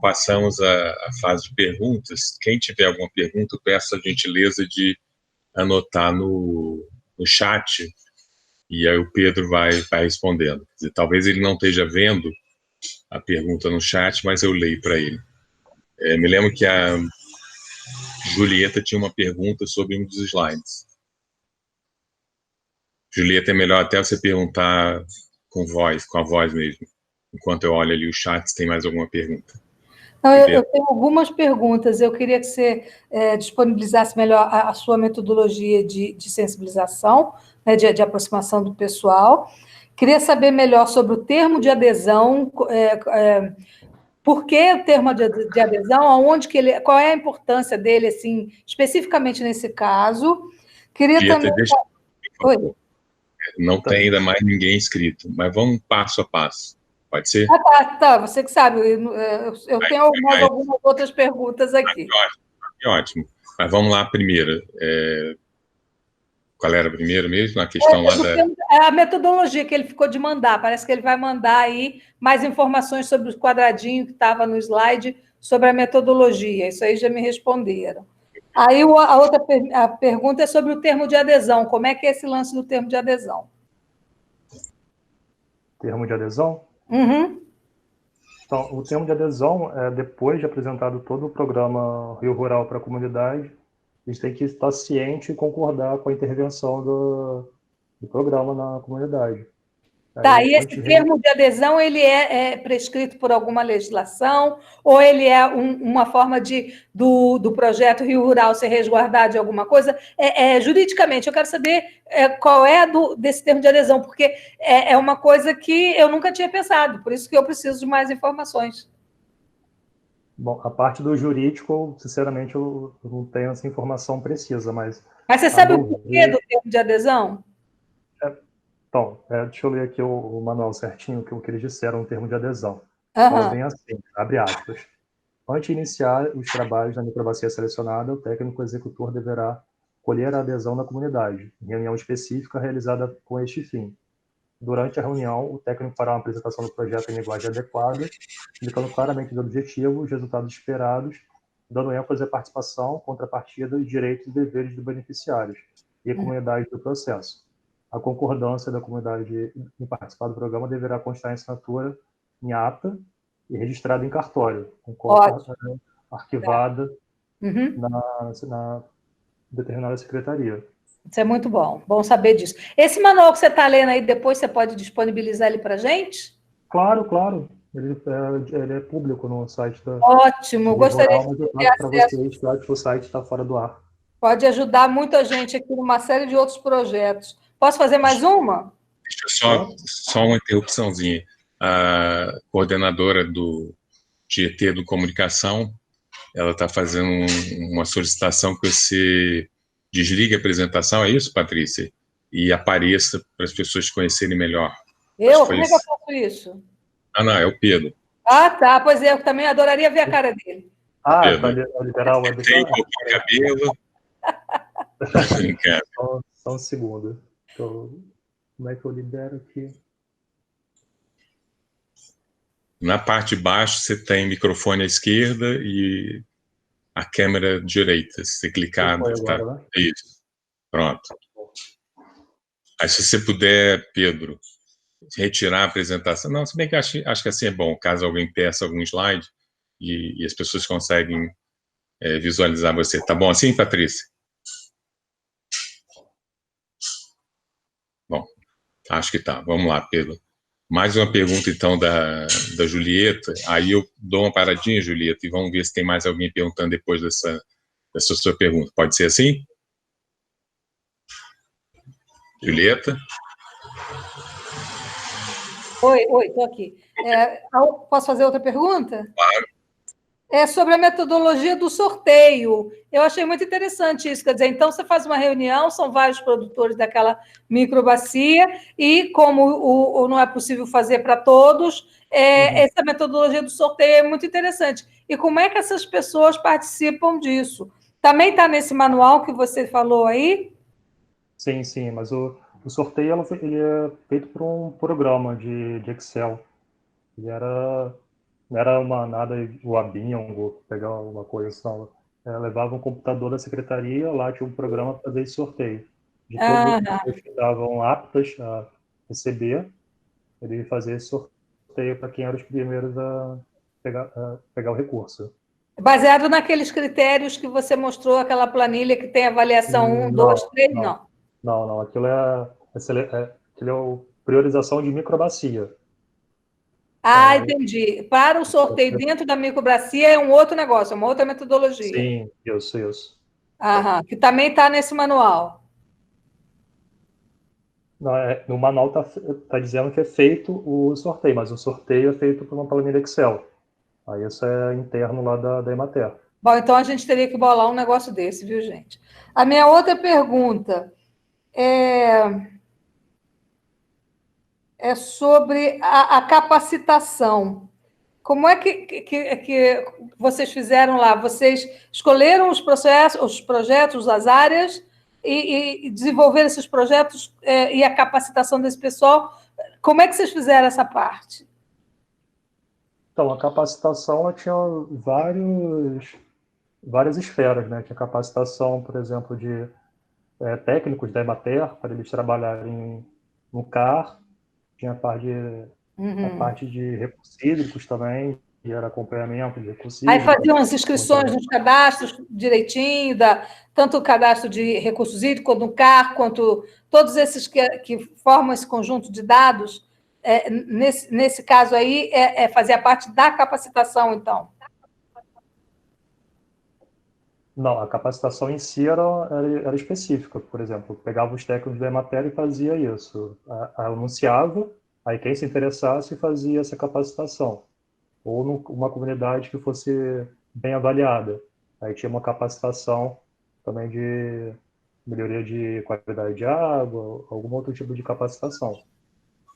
passamos à fase de perguntas. Quem tiver alguma pergunta, eu peço a gentileza de anotar no chat, e aí o Pedro vai respondendo. Quer dizer, talvez ele não esteja vendo a pergunta no chat, mas eu leio para ele. Me lembro que a Julieta tinha uma pergunta sobre um dos slides. Julieta, é melhor até você perguntar com a voz mesmo, enquanto eu olho ali o chat, se tem mais alguma pergunta. Não, eu tenho algumas perguntas. Eu queria que você disponibilizasse melhor a sua metodologia de sensibilização, né, de aproximação do pessoal. Queria saber melhor sobre o termo de adesão, por que o termo de adesão, aonde que ele, qual é a importância dele, assim, especificamente nesse caso. Queria Julieta, também... Oi. Não tem ainda mais ninguém inscrito, mas vamos passo a passo. Pode ser? Tá, você que sabe. Eu tenho mais algumas outras perguntas aqui. Ótimo. Mas vamos lá primeiro. Qual era a primeira mesmo? A questão lá da... A metodologia que ele ficou de mandar. Parece que ele vai mandar aí mais informações sobre o quadradinho que estava no slide, sobre a metodologia. Isso aí já me responderam. Aí a outra pergunta é sobre o termo de adesão. Como é que é esse lance do termo de adesão? Termo de adesão? Uhum. Então, o termo de adesão, depois de apresentado todo o programa Rio Rural para a comunidade, a gente tem que estar ciente e concordar com a intervenção do programa na comunidade. Tá, e esse termo de adesão, ele é prescrito por alguma legislação, ou ele é uma forma do projeto Rio Rural ser resguardado de alguma coisa? Juridicamente, eu quero saber qual é desse termo de adesão, porque é uma coisa que eu nunca tinha pensado, por isso que eu preciso de mais informações. Bom, a parte do jurídico, sinceramente, eu não tenho essa informação precisa, mas... Mas você sabe o porquê do termo de adesão? Então, deixa eu ler aqui o manual certinho, que eles disseram no termo de adesão. Uhum. Vem assim, abre aspas. Antes de iniciar os trabalhos na microbacia selecionada, o técnico executor deverá colher a adesão da comunidade, em reunião específica realizada com este fim. Durante a reunião, o técnico fará uma apresentação do projeto em linguagem adequada, indicando claramente os objetivos, os resultados esperados, dando ênfase à participação, contrapartida, direitos e deveres dos beneficiários e a comunidade do processo. A concordância da comunidade em participar do programa deverá constar em assinatura em ata e registrada em cartório, com cópia arquivada na determinada secretaria. Isso é muito bom, bom saber disso. Esse manual que você está lendo aí, depois você pode disponibilizar ele para a gente? Claro, claro. Ele é público no site da... Ótimo, gostaria de ter acesso. Para vocês, claro que o site está fora do ar. Pode ajudar muita gente aqui numa série de outros projetos. Posso fazer mais uma? Deixa só uma interrupçãozinha. A coordenadora do GT do Comunicação, ela está fazendo uma solicitação que você desligue a apresentação, é isso, Patrícia? E apareça para as pessoas conhecerem melhor. Como é que eu faço isso? Não, é o Pedro. Ah, tá, pois eu também adoraria ver a cara dele. Para liberar o webcam? Tem um pouco de cabelo. Só um segundo. Então, como é que eu libero aqui? Na parte de baixo, você tem microfone à esquerda e a câmera direita. Se você clicar... Agora, né? Isso. Pronto. Aí, se você puder, Pedro, retirar a apresentação... Não, se bem que acho que assim é bom, caso alguém peça algum slide e as pessoas conseguem visualizar você. Tá bom assim, Patrícia? Bom, acho que tá. Vamos lá, Pedro. Mais uma pergunta, então, da Julieta. Aí eu dou uma paradinha, Julieta, e vamos ver se tem mais alguém perguntando depois dessa sua pergunta. Pode ser assim? Julieta? Oi, estou aqui. Posso fazer outra pergunta? Claro. É sobre a metodologia do sorteio. Eu achei muito interessante isso. Quer dizer, então você faz uma reunião, são vários produtores daquela microbacia, e como não é possível fazer para todos, essa metodologia do sorteio é muito interessante. E como é que essas pessoas participam disso? Também está nesse manual que você falou aí? Sim, mas o sorteio ele é feito por um programa de Excel. Ele era não era nada o Abinho, pegar uma coisa só. Levava um computador da secretaria, lá tinha um programa para fazer esse sorteio. De todas as pessoas que estavam aptas a receber, ele fazia esse sorteio para quem eram os primeiros a pegar o recurso. Baseado naqueles critérios que você mostrou, aquela planilha que tem avaliação 1, 2, 3, não? Não. Aquilo é priorização de microbacia. Entendi. Para o sorteio dentro da microbacia é um outro negócio, é uma outra metodologia. Sim, isso. Que também está nesse manual. No manual tá dizendo que é feito o sorteio, mas o sorteio é feito por uma planilha Excel. Aí isso é interno lá da Emater. Bom, então a gente teria que bolar um negócio desse, viu, gente? A minha outra pergunta é sobre a capacitação. Como é que vocês fizeram lá? Vocês escolheram os projetos, as áreas, e desenvolveram esses projetos e a capacitação desse pessoal? Como é que vocês fizeram essa parte? Então, a capacitação ela tinha várias esferas, né? Tinha capacitação, por exemplo, de técnicos da Emater, para eles trabalharem no CAR, tinha a parte de recursos hídricos também, que era acompanhamento de recursos hídricos. Aí faziam as inscrições nos cadastros direitinho, tanto o cadastro de recursos hídricos, quanto o CAR, quanto todos esses que formam esse conjunto de dados, nesse caso aí, fazia parte da capacitação, então? Não, a capacitação em si era específica. Por exemplo, pegava os técnicos da Emater e fazia isso. Anunciava, aí quem se interessasse fazia essa capacitação. Ou numa comunidade que fosse bem avaliada. Aí tinha uma capacitação também de melhoria de qualidade de água, algum outro tipo de capacitação.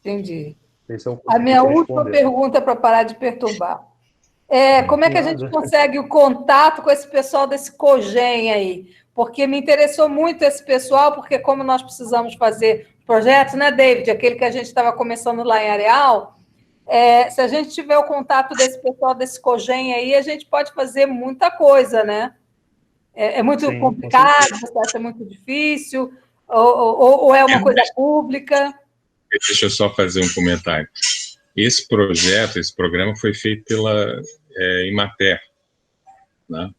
Entendi. Esse é o a minha última pergunta para parar de perturbar. Como é que a gente consegue o contato com esse pessoal desse COGEM aí? Porque me interessou muito esse pessoal, porque como nós precisamos fazer projetos, né, David? Aquele que a gente estava começando lá em Areal, se a gente tiver o contato desse pessoal desse COGEM aí, a gente pode fazer muita coisa, né? É muito complicado, você acha muito difícil, ou é uma coisa pública? Deixa eu só fazer um comentário. Esse programa foi feito pela Emater, né?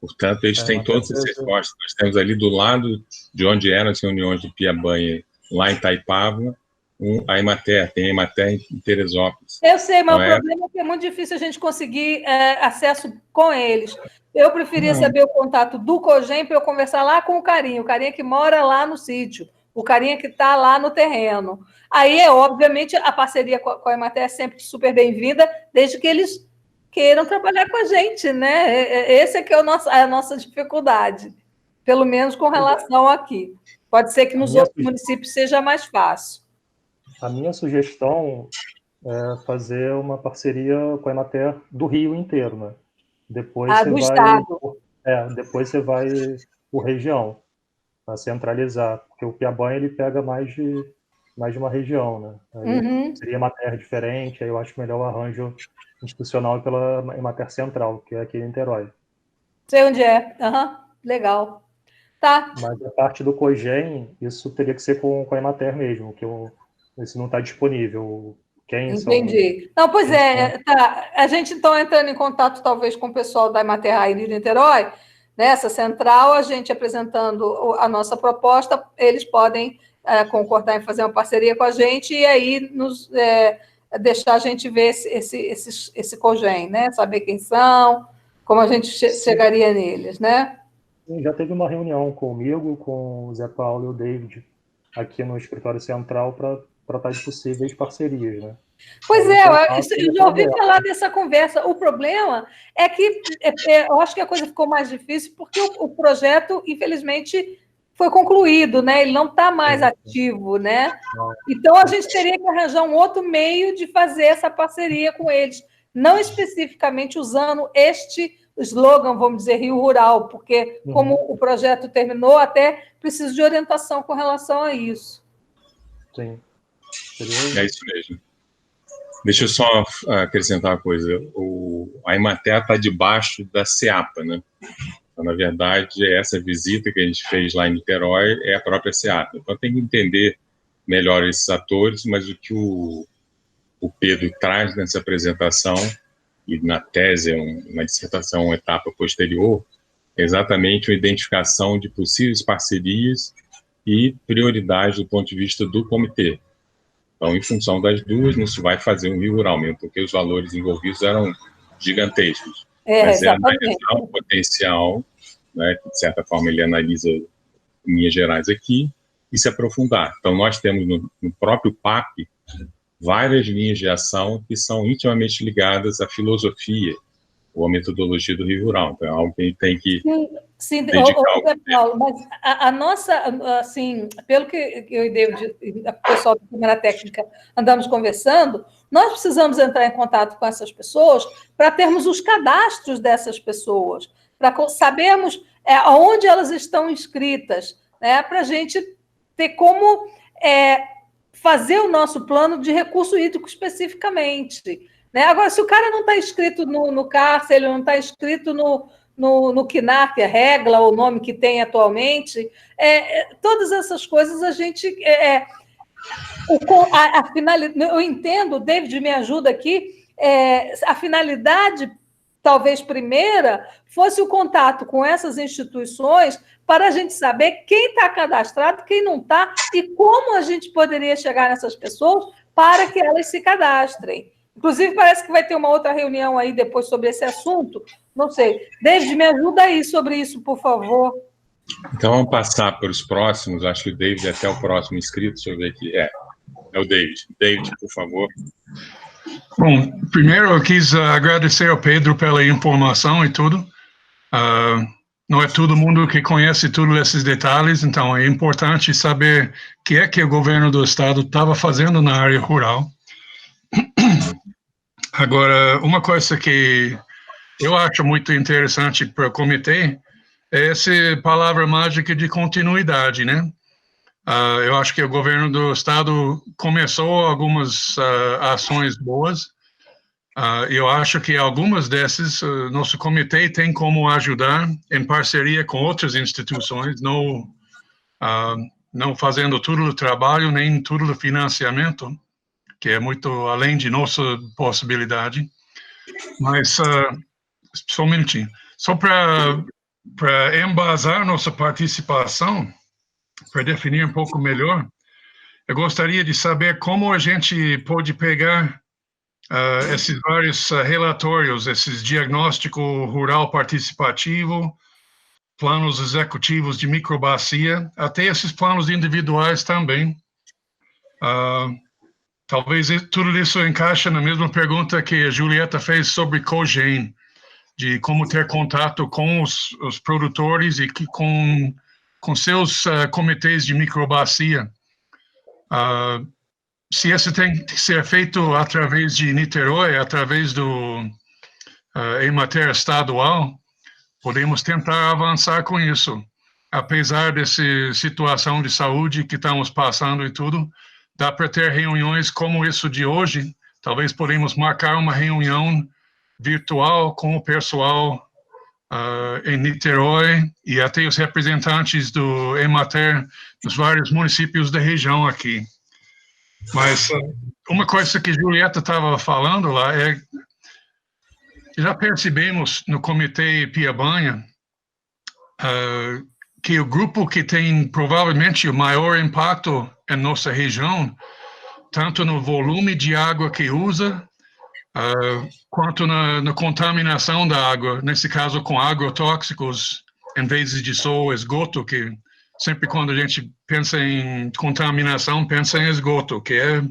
Portanto, eles têm todas as respostas. Nós temos ali do lado de onde eram as reuniões do Piabanha, lá em Itaipava, a Emater, tem a Emater em Teresópolis. Eu sei, mas o problema é que é muito difícil a gente conseguir acesso com eles. Eu preferia saber o contato do COGEM para eu conversar lá com o carinha que mora lá no sítio, o carinha que está lá no terreno. Aí, obviamente, a parceria com a Emater é sempre super bem-vinda, desde que eles queiram trabalhar com a gente, né? Esse é que é a nossa dificuldade, pelo menos com relação aqui. Pode ser que nos outros municípios seja mais fácil. A minha sugestão é fazer uma parceria com a Emater do Rio inteiro, né? Depois você vai por região, para centralizar, porque o Piabanha ele pega mais de uma região, né? Aí seria uma terra diferente, aí eu acho melhor o arranjo institucional pela Emater Central, que é aqui em Niterói. Sei onde é. Legal. Tá. Mas a parte do COGEM, isso teria que ser com a Emater mesmo, que esse não está disponível. Entendi. Não, pois tá. A gente, então, entrando em contato, talvez, com o pessoal da Emater Rairi de Niterói, nessa central, a gente apresentando a nossa proposta, eles podem concordar em fazer uma parceria com a gente e aí deixar a gente ver esse COGEM, né? Saber quem são, como a gente chegaria neles, né? Já teve uma reunião comigo, com o Zé Paulo e o David, aqui no escritório central, para tratar de possíveis parcerias, né? Pois eu já ouvi falar dessa conversa. O problema é que eu acho que a coisa ficou mais difícil porque o projeto, infelizmente, foi concluído, né? Ele não está mais ativo, né? Então, a gente teria que arranjar um outro meio de fazer essa parceria com eles, não especificamente usando este slogan, vamos dizer, Rio Rural, porque como o projeto terminou, até preciso de orientação com relação a isso. Sim. É isso mesmo. Deixa eu só acrescentar uma coisa. A Emater está debaixo da SEAPA, né? Então, na verdade, essa visita que a gente fez lá em Niterói é a própria SEAPA. Então, tem que entender melhor esses atores, mas o que o Pedro traz nessa apresentação, e na tese, uma dissertação, uma etapa posterior, é exatamente a identificação de possíveis parcerias e prioridades do ponto de vista do comitê. Então, em função das duas, não se vai fazer um rio rural mesmo, porque os valores envolvidos eram gigantescos. Mas exatamente. É analisar o potencial, né, que de certa forma ele analisa em linhas gerais aqui, e se aprofundar. Então, nós temos no próprio PAP várias linhas de ação que são intimamente ligadas à filosofia ou à metodologia do rio rural. Então, é algo que a gente tem que dedicar Paulo, mas a nossa, assim, pelo que eu e David, o pessoal da Câmara Técnica andamos conversando, nós precisamos entrar em contato com essas pessoas para termos os cadastros dessas pessoas, para sabermos aonde elas estão inscritas, né, para a gente ter como fazer o nosso plano de recurso hídrico especificamente. Né? Agora, se o cara não está inscrito no CARS, ele não está inscrito no CNAR, que é regla, o nome que tem atualmente, todas essas coisas a gente... eu entendo, o David me ajuda aqui, a finalidade, talvez primeira, fosse o contato com essas instituições para a gente saber quem está cadastrado, quem não está, e como a gente poderia chegar nessas pessoas para que elas se cadastrem. Inclusive, parece que vai ter uma outra reunião aí depois sobre esse assunto. Não sei. David, me ajuda aí sobre isso, por favor. Então, vamos passar para os próximos. Acho que o David é até o próximo inscrito. Deixa eu ver aqui. É o David. David, por favor. Bom, primeiro eu quis agradecer ao Pedro pela informação e tudo. Não é todo mundo que conhece todos esses detalhes, então é importante saber o que é que o governo do estado estava fazendo na área rural. Agora, uma coisa que eu acho muito interessante para o comitê é essa palavra mágica de continuidade, né? Eu acho que o governo do estado começou algumas ações boas. Eu acho que algumas dessas, nosso comitê tem como ajudar em parceria com outras instituições, não fazendo tudo o trabalho, nem tudo o financiamento, que é muito além de nossa possibilidade. Mas, só um minutinho. Só para embasar nossa participação, para definir um pouco melhor, eu gostaria de saber como a gente pode pegar esses vários relatórios, esses diagnóstico rural participativo, planos executivos de microbacia, até esses planos individuais também. Talvez tudo isso encaixa na mesma pergunta que a Julieta fez sobre cogen, de como ter contato com os produtores e com seus comitês de microbacia. Se isso tem que ser feito através de Niterói, através do Emater estadual, podemos tentar avançar com isso. Apesar dessa situação de saúde que estamos passando e tudo, dá para ter reuniões como isso de hoje. Talvez podemos marcar uma reunião virtual com o pessoal em Niterói e até os representantes do Emater dos vários municípios da região aqui. Mas uma coisa que a Julieta estava falando lá é que já percebemos no Comitê Piabanha que o grupo que tem provavelmente o maior impacto em nossa região, tanto no volume de água que usa, quanto na contaminação da água, nesse caso com agrotóxicos, em vez de só esgoto, que sempre quando a gente pensa em contaminação, pensa em esgoto, que é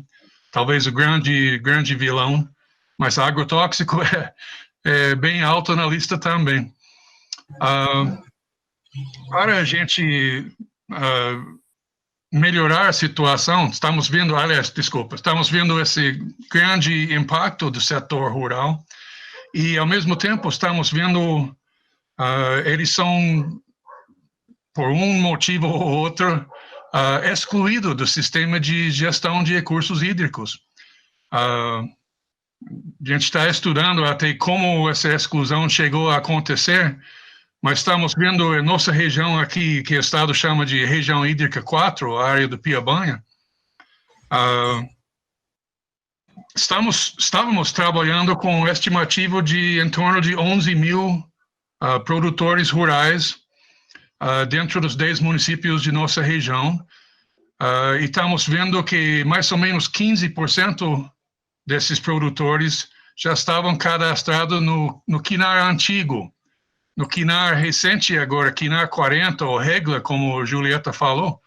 talvez o grande vilão, mas agrotóxico é bem alto na lista também. Para a gente melhorar a situação, estamos vendo esse grande impacto do setor rural e, ao mesmo tempo, estamos vendo eles são, por um motivo ou outro, excluídos do sistema de gestão de recursos hídricos. a gente está estudando até como essa exclusão chegou a acontecer, mas estamos vendo a nossa região aqui, que o Estado chama de região hídrica 4, a área do Piabanha. Estávamos trabalhando com um estimativo de em torno de 11 mil produtores rurais dentro dos 10 municípios de nossa região. E estamos vendo que mais ou menos 15% desses produtores já estavam cadastrados no KINAR antigo. No KINAR recente agora, KINAR 40, ou REGLA, como a Julieta falou,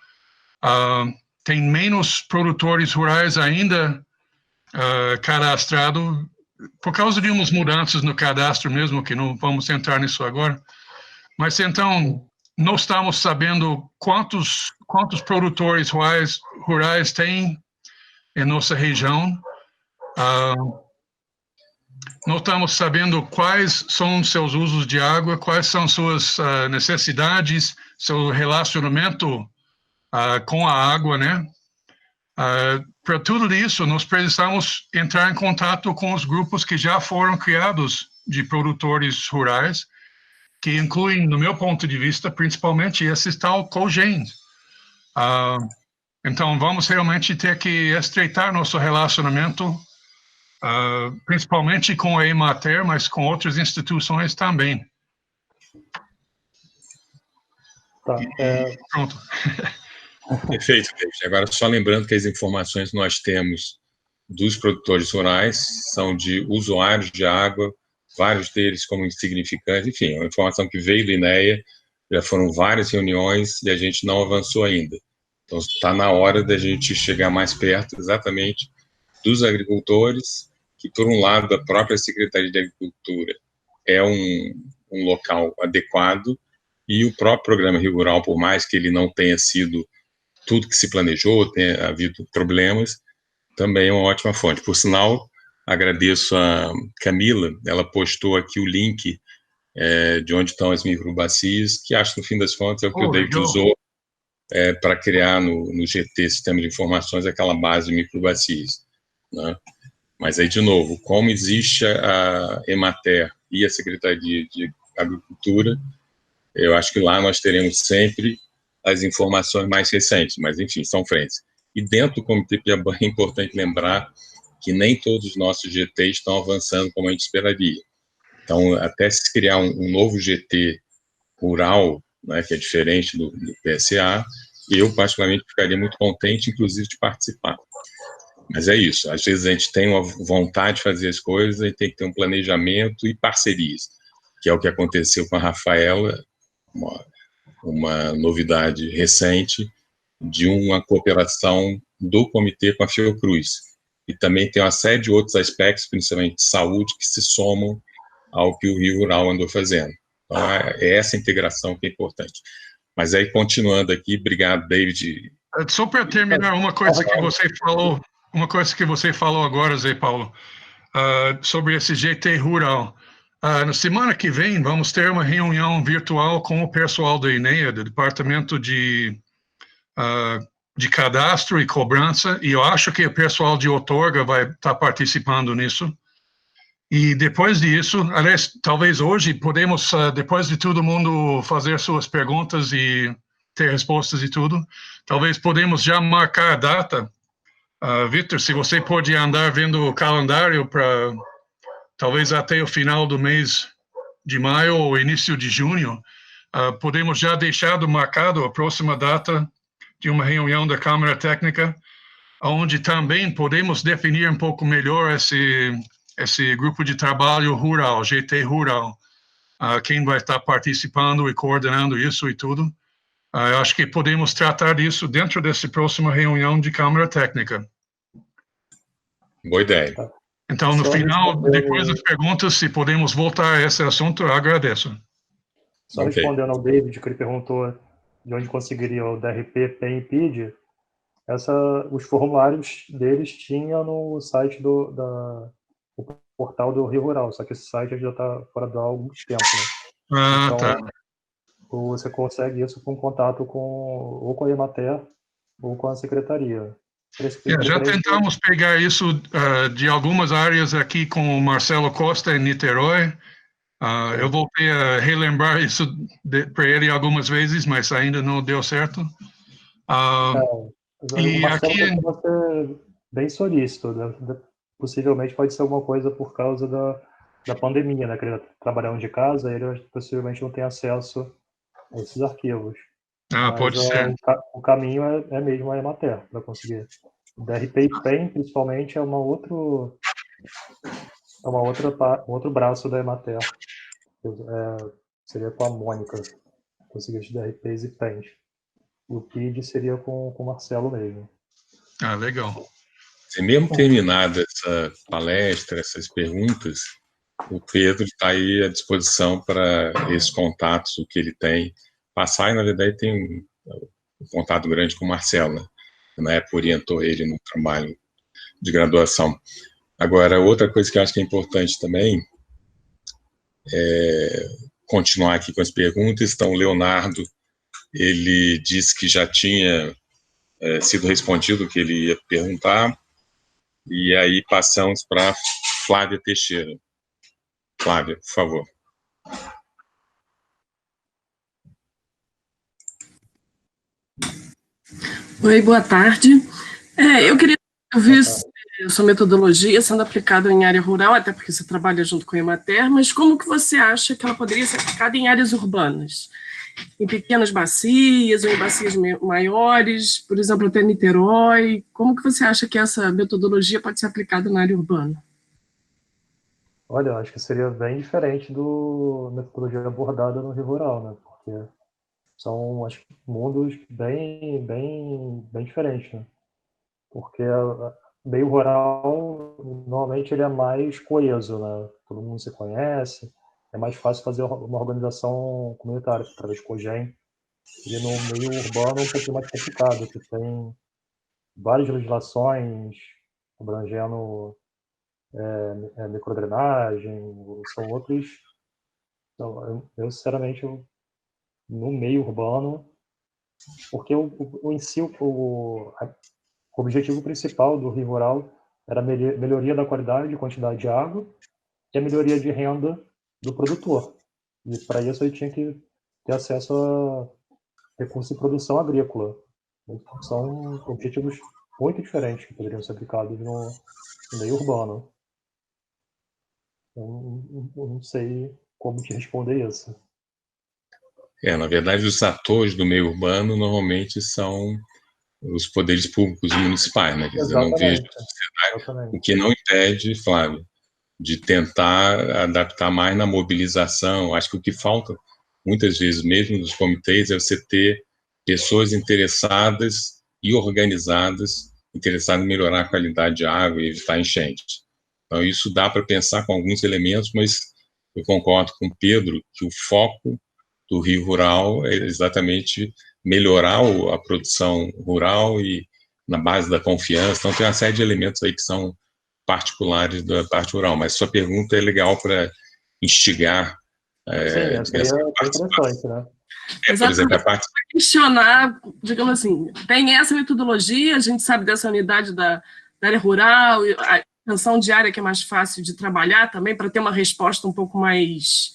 tem menos produtores rurais ainda cadastrados, por causa de umas mudanças no cadastro mesmo, que não vamos entrar nisso agora. Mas então, não estamos sabendo quantos produtores rurais tem em nossa região. Não estamos sabendo quais são seus usos de água, quais são suas necessidades, seu relacionamento com a água, né? Para tudo isso, nós precisamos entrar em contato com os grupos que já foram criados de produtores rurais, que incluem, no meu ponto de vista, principalmente esses tal cogens. Então, vamos realmente ter que estreitar nosso relacionamento, principalmente com a Emater, mas com outras instituições também. Tá, Pronto. Perfeito, David. Agora, só lembrando que as informações que nós temos dos produtores rurais são de usuários de água, vários deles como insignificantes, enfim, é uma informação que veio do INEA, já foram várias reuniões e a gente não avançou ainda. Então, está na hora da gente chegar mais perto, exatamente, dos agricultores, que, por um lado, a própria Secretaria de Agricultura é um local adequado, e o próprio Programa Rio Rural, por mais que ele não tenha sido tudo que se planejou, tenha havido problemas, também é uma ótima fonte. Por sinal, agradeço a Camila, ela postou aqui o link de onde estão as microbacias, que acho que, no fim das contas, é o que o David usou para criar no GT, Sistema de Informações, aquela base de microbacias, né? Mas aí, de novo, como existe a Emater e a Secretaria de Agricultura, eu acho que lá nós teremos sempre as informações mais recentes, mas, enfim, são frentes. E dentro do Comitê Piabanha é importante lembrar que nem todos os nossos GTs estão avançando como a gente esperaria. Então, até se criar um novo GT rural, né, que é diferente do PSA, eu, particularmente, ficaria muito contente, inclusive, de participar. Mas é isso, às vezes a gente tem uma vontade de fazer as coisas e tem que ter um planejamento e parcerias, que é o que aconteceu com a Rafaela, uma novidade recente de uma cooperação do comitê com a Fiocruz. E também tem uma série de outros aspectos, principalmente de saúde, que se somam ao que o Rio Rural andou fazendo. Então, é essa integração que é importante. Mas aí, continuando aqui, obrigado, David. Só para terminar, uma coisa que você falou agora, Zé Paulo, sobre esse GT Rural. Na semana que vem, vamos ter uma reunião virtual com o pessoal da INEA, do Departamento de Cadastro e Cobrança, e eu acho que o pessoal de outorga vai estar participando nisso. E depois disso, aliás, talvez hoje, podemos, depois de todo mundo fazer suas perguntas e ter respostas e tudo, talvez podemos já marcar a data. Victor, se você pode andar vendo o calendário para talvez até o final do mês de maio ou início de junho, podemos já deixar marcado a próxima data de uma reunião da Câmara Técnica, onde também podemos definir um pouco melhor esse grupo de trabalho rural, GT Rural, quem vai estar participando e coordenando isso e tudo. Eu acho que podemos tratar disso dentro dessa próxima reunião de Câmara Técnica. Boa ideia. Então, no final, depois das perguntas, se podemos voltar a esse assunto, eu agradeço. Só respondendo ao David, que ele perguntou de onde conseguiria o DRP, PEN e PID, os formulários deles tinham no site do portal do Rio Rural, só que esse site já está fora do ar há algum tempo, né? Então, tá. Você consegue isso com contato ou com a Emater ou com a Secretaria. Já tentamos pegar isso de algumas áreas aqui com o Marcelo Costa em Niterói. Eu voltei a relembrar isso para ele algumas vezes, mas ainda não deu certo. E o Marcelo costuma ser bem solícito, né? Possivelmente pode ser alguma coisa por causa da pandemia, né? Que ele trabalhando de casa, ele possivelmente não tem acesso a esses arquivos. Pode ser. O caminho é mesmo a Emater para conseguir. O DRP e PEN, principalmente, é um outro braço da Emater. Seria com a Mônica, conseguir os DRPs e PENs. E o PID seria com o Marcelo mesmo. Legal. Se mesmo terminada essa palestra, essas perguntas, o Pedro está aí à disposição para esses contatos, o que ele tem. Passar, e na verdade tem um contato grande com o Marcelo, né? Na época orientou ele no trabalho de graduação. Agora, outra coisa que eu acho que é importante também é continuar aqui com as perguntas. Então, o Leonardo, ele disse que já tinha sido respondido o que ele ia perguntar, e aí passamos para Flávia Teixeira. Flávia, por favor. Oi, boa tarde. Eu queria ver a sua metodologia sendo aplicada em área rural, até porque você trabalha junto com a Emater, mas como que você acha que ela poderia ser aplicada em áreas urbanas? Em pequenas bacias ou em bacias maiores, por exemplo, até Niterói? Como que você acha que essa metodologia pode ser aplicada na área urbana? Olha, eu acho que seria bem diferente da metodologia abordada no Rio Rural, né? Porque são, acho, mundos bem diferentes, né? Porque o meio rural, normalmente, ele é mais coeso, né? Todo mundo se conhece, é mais fácil fazer uma organização comunitária através de COGEM. E no meio urbano é um pouquinho mais complicado, porque tem várias legislações abrangendo microdrenagem, são outros. Então, eu sinceramente, no meio urbano, porque o objetivo principal do Rio Rural era a melhoria da qualidade e quantidade de água e a melhoria de renda do produtor. E para isso ele tinha que ter acesso a recursos de produção agrícola. São objetivos muito diferentes que poderiam ser aplicados no meio urbano. Eu não sei como te responder isso. Na verdade, os atores do meio urbano normalmente são os poderes públicos municipais, né? Quer dizer, não vejo a sociedade, o que não impede, Flávio, de tentar adaptar mais na mobilização. Acho que o que falta, muitas vezes, mesmo nos comitês, é você ter pessoas interessadas e organizadas, interessadas em melhorar a qualidade de água e evitar enchentes. Então, isso dá para pensar com alguns elementos, mas eu concordo com o Pedro que o foco do Rio Rural é exatamente melhorar a produção rural e na base da confiança. Então, tem uma série de elementos aí que são particulares da parte rural, mas sua pergunta é legal para instigar. Sim, seria interessante, né? Por exemplo, a parte... questionar, digamos assim, tem essa metodologia, a gente sabe dessa unidade da área rural, a extensão de área que é mais fácil de trabalhar também, para ter uma resposta um pouco mais,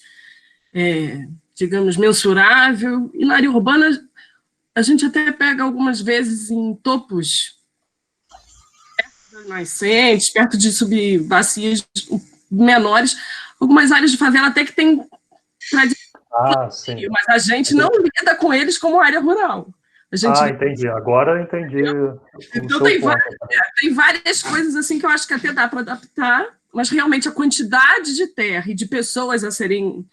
digamos, mensurável. E na área urbana, a gente até pega algumas vezes em topos perto das nascentes, perto de subbacias menores, algumas áreas de favela até que tem tradição. Sim. Mas a gente não lida com eles como área rural. Entendi. Agora eu entendi. Então tem várias coisas assim que eu acho que até dá para adaptar, mas realmente a quantidade de terra e de pessoas a serem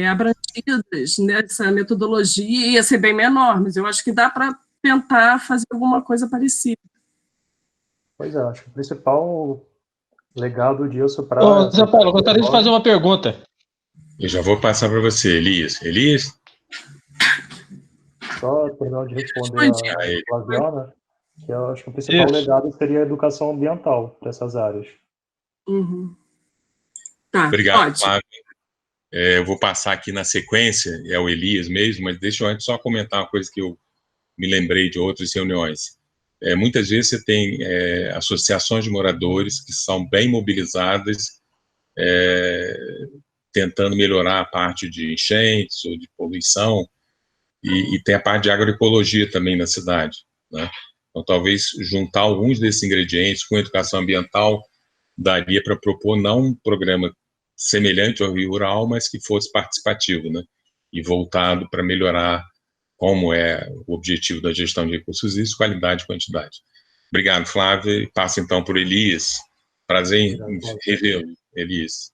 abrangidas nessa metodologia ia ser bem menor, mas eu acho que dá para tentar fazer alguma coisa parecida. Pois é, acho que o principal legado disso para... Zé Paulo, eu gostaria de fazer uma pergunta. Eu já vou passar para você, Elias. Elias? Só terminar de responder a Flaviana, que eu acho que o principal legado seria a educação ambiental para essas áreas. Uhum. Tá, obrigado, Flávio. Eu vou passar aqui na sequência, é o Elias mesmo, mas deixa eu antes só comentar uma coisa que eu me lembrei de outras reuniões. muitas vezes você tem associações de moradores que são bem mobilizadas, tentando melhorar a parte de enchentes ou de poluição, e tem a parte de agroecologia também na cidade, né? Então, talvez juntar alguns desses ingredientes com a educação ambiental daria para propor não um programa semelhante ao Rio Rural, mas que fosse participativo, né? E voltado para melhorar, como é o objetivo da gestão de recursos hídricos, qualidade e quantidade. Obrigado, Flávia. E passo então por Elias. Prazer em revê-lo, Elias.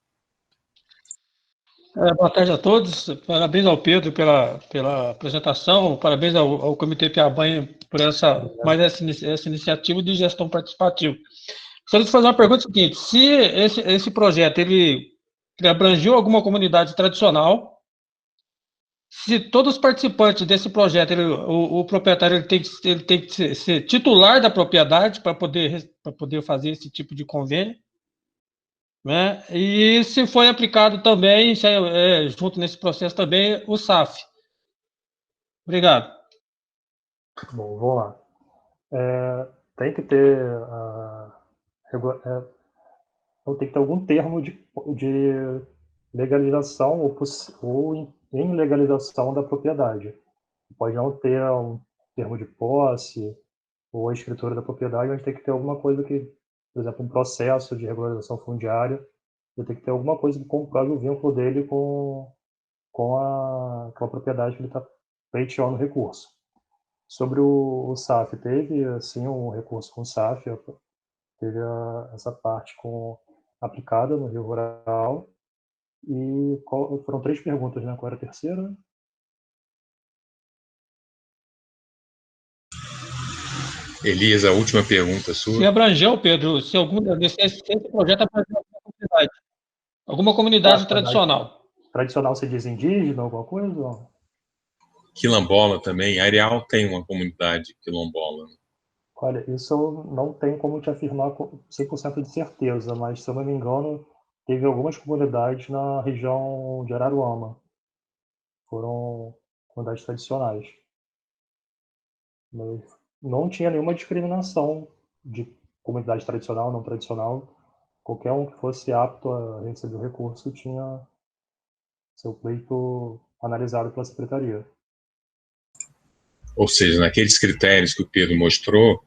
Boa tarde a todos. Parabéns ao Pedro pela apresentação. Parabéns ao Comitê Piabanha por essa iniciativa de gestão participativa. Gostaria de fazer uma pergunta seguinte: se esse projeto ele abrangiu alguma comunidade tradicional, se todos os participantes desse projeto, o proprietário ele tem que ser titular da propriedade para poder fazer esse tipo de convênio, né? E se foi aplicado também, junto nesse processo também, o SAF. Obrigado. Bom, vamos lá. Tem que ter tem que ter algum termo de legalização ou ilegalização da propriedade. Pode não ter um termo de posse ou a escritura da propriedade, mas tem que ter alguma coisa que, por exemplo, um processo de regularização fundiária, vai ter que ter alguma coisa que comprove o vínculo dele com aquela propriedade que ele está pleiteando o recurso. Sobre o SAF, teve assim um recurso com o SAF, teve essa parte aplicada no Rio Rural, e foram 3 perguntas, né? Qual era a terceira? Elias, a última pergunta sua. Se abrangeu, Pedro, se esse projeto abrangeu alguma comunidade tradicional. Tradicional se diz indígena, alguma coisa? Quilombola também. Areal tem uma comunidade quilombola. Olha, isso eu não tenho como te afirmar com 100% de certeza, mas, se eu não me engano, teve algumas comunidades na região de Araruama. Foram comunidades tradicionais. Mas não tinha nenhuma discriminação de comunidade tradicional, não tradicional. Qualquer um que fosse apto a receber o recurso tinha seu pleito analisado pela secretaria. Ou seja, naqueles critérios que o Pedro mostrou,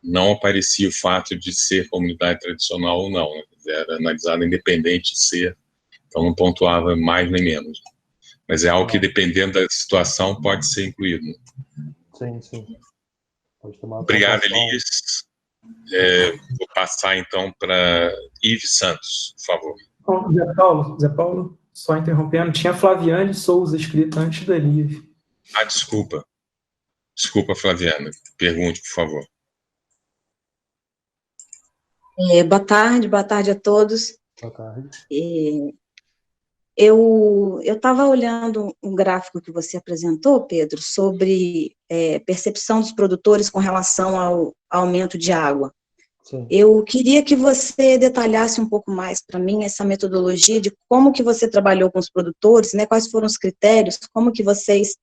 não aparecia o fato de ser comunidade tradicional ou não, né? Era analisado independente de ser, então não pontuava mais nem menos. Mas é algo que, dependendo da situação, pode ser incluído. Sim, sim. Pode tomar Obrigado, Elias. Vou passar, então, para Ives Santos, por favor. Bom, Zé Paulo, só interrompendo, tinha Flaviane Souza escrita antes do Elias. Desculpa. Desculpa, Flaviana. Pergunte, por favor. Boa tarde a todos. Boa tarde. Eu estava olhando um gráfico que você apresentou, Pedro, sobre percepção dos produtores com relação ao aumento de água. Sim. Eu queria que você detalhasse um pouco mais para mim essa metodologia de como que você trabalhou com os produtores, né, quais foram os critérios, como que vocês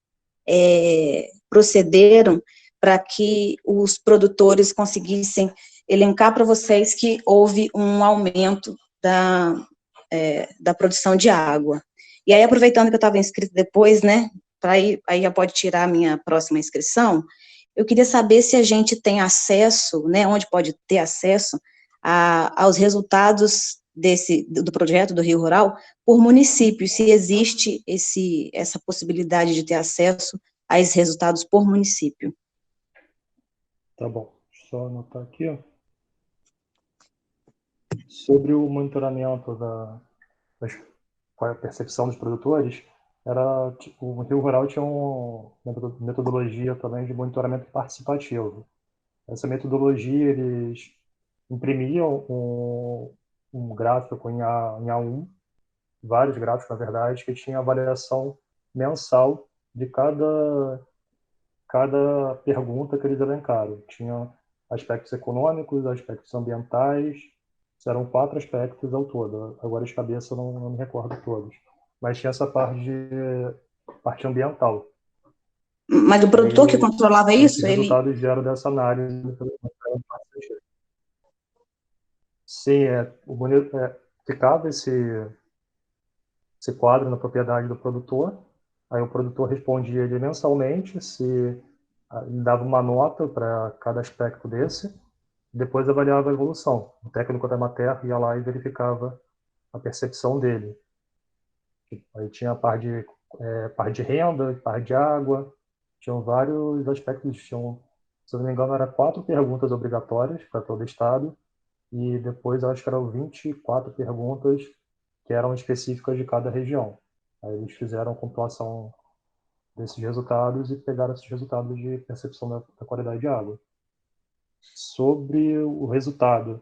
procederam para que os produtores conseguissem elencar para vocês que houve um aumento da produção de água. E aí, aproveitando que eu estava inscrito depois, né, aí já pode tirar a minha próxima inscrição, eu queria saber se a gente tem acesso, né, onde pode ter acesso aos resultados do projeto do Rio Rural por município, se existe essa possibilidade de ter acesso a esses resultados por município. Tá bom, só anotar aqui, ó. Sobre o monitoramento com a percepção dos produtores, o Rio Rural tinha uma metodologia também de monitoramento participativo. Essa metodologia, eles imprimiam um gráfico em A1, vários gráficos, na verdade, que tinha avaliação mensal de cada pergunta que eles elencaram. Tinha aspectos econômicos, aspectos ambientais, eram 4 aspectos ao todo. Agora, de cabeça, eu não me recordo todos. Mas tinha essa parte ambiental. Mas o produtor que controlava isso, os resultados vieram dessa análise. Sim, ficava esse quadro na propriedade do produtor, aí o produtor respondia ele mensalmente, ele dava uma nota para cada aspecto desse, depois avaliava a evolução. O técnico da Emater ia lá e verificava a percepção dele. Aí tinha a par de renda, par de água, tinham vários aspectos, se eu não me engano, eram 4 perguntas obrigatórias para todo o estado, e depois acho que eram 24 perguntas que eram específicas de cada região. Aí eles fizeram a pontuação desses resultados e pegaram esses resultados de percepção da qualidade de água. Sobre o resultado,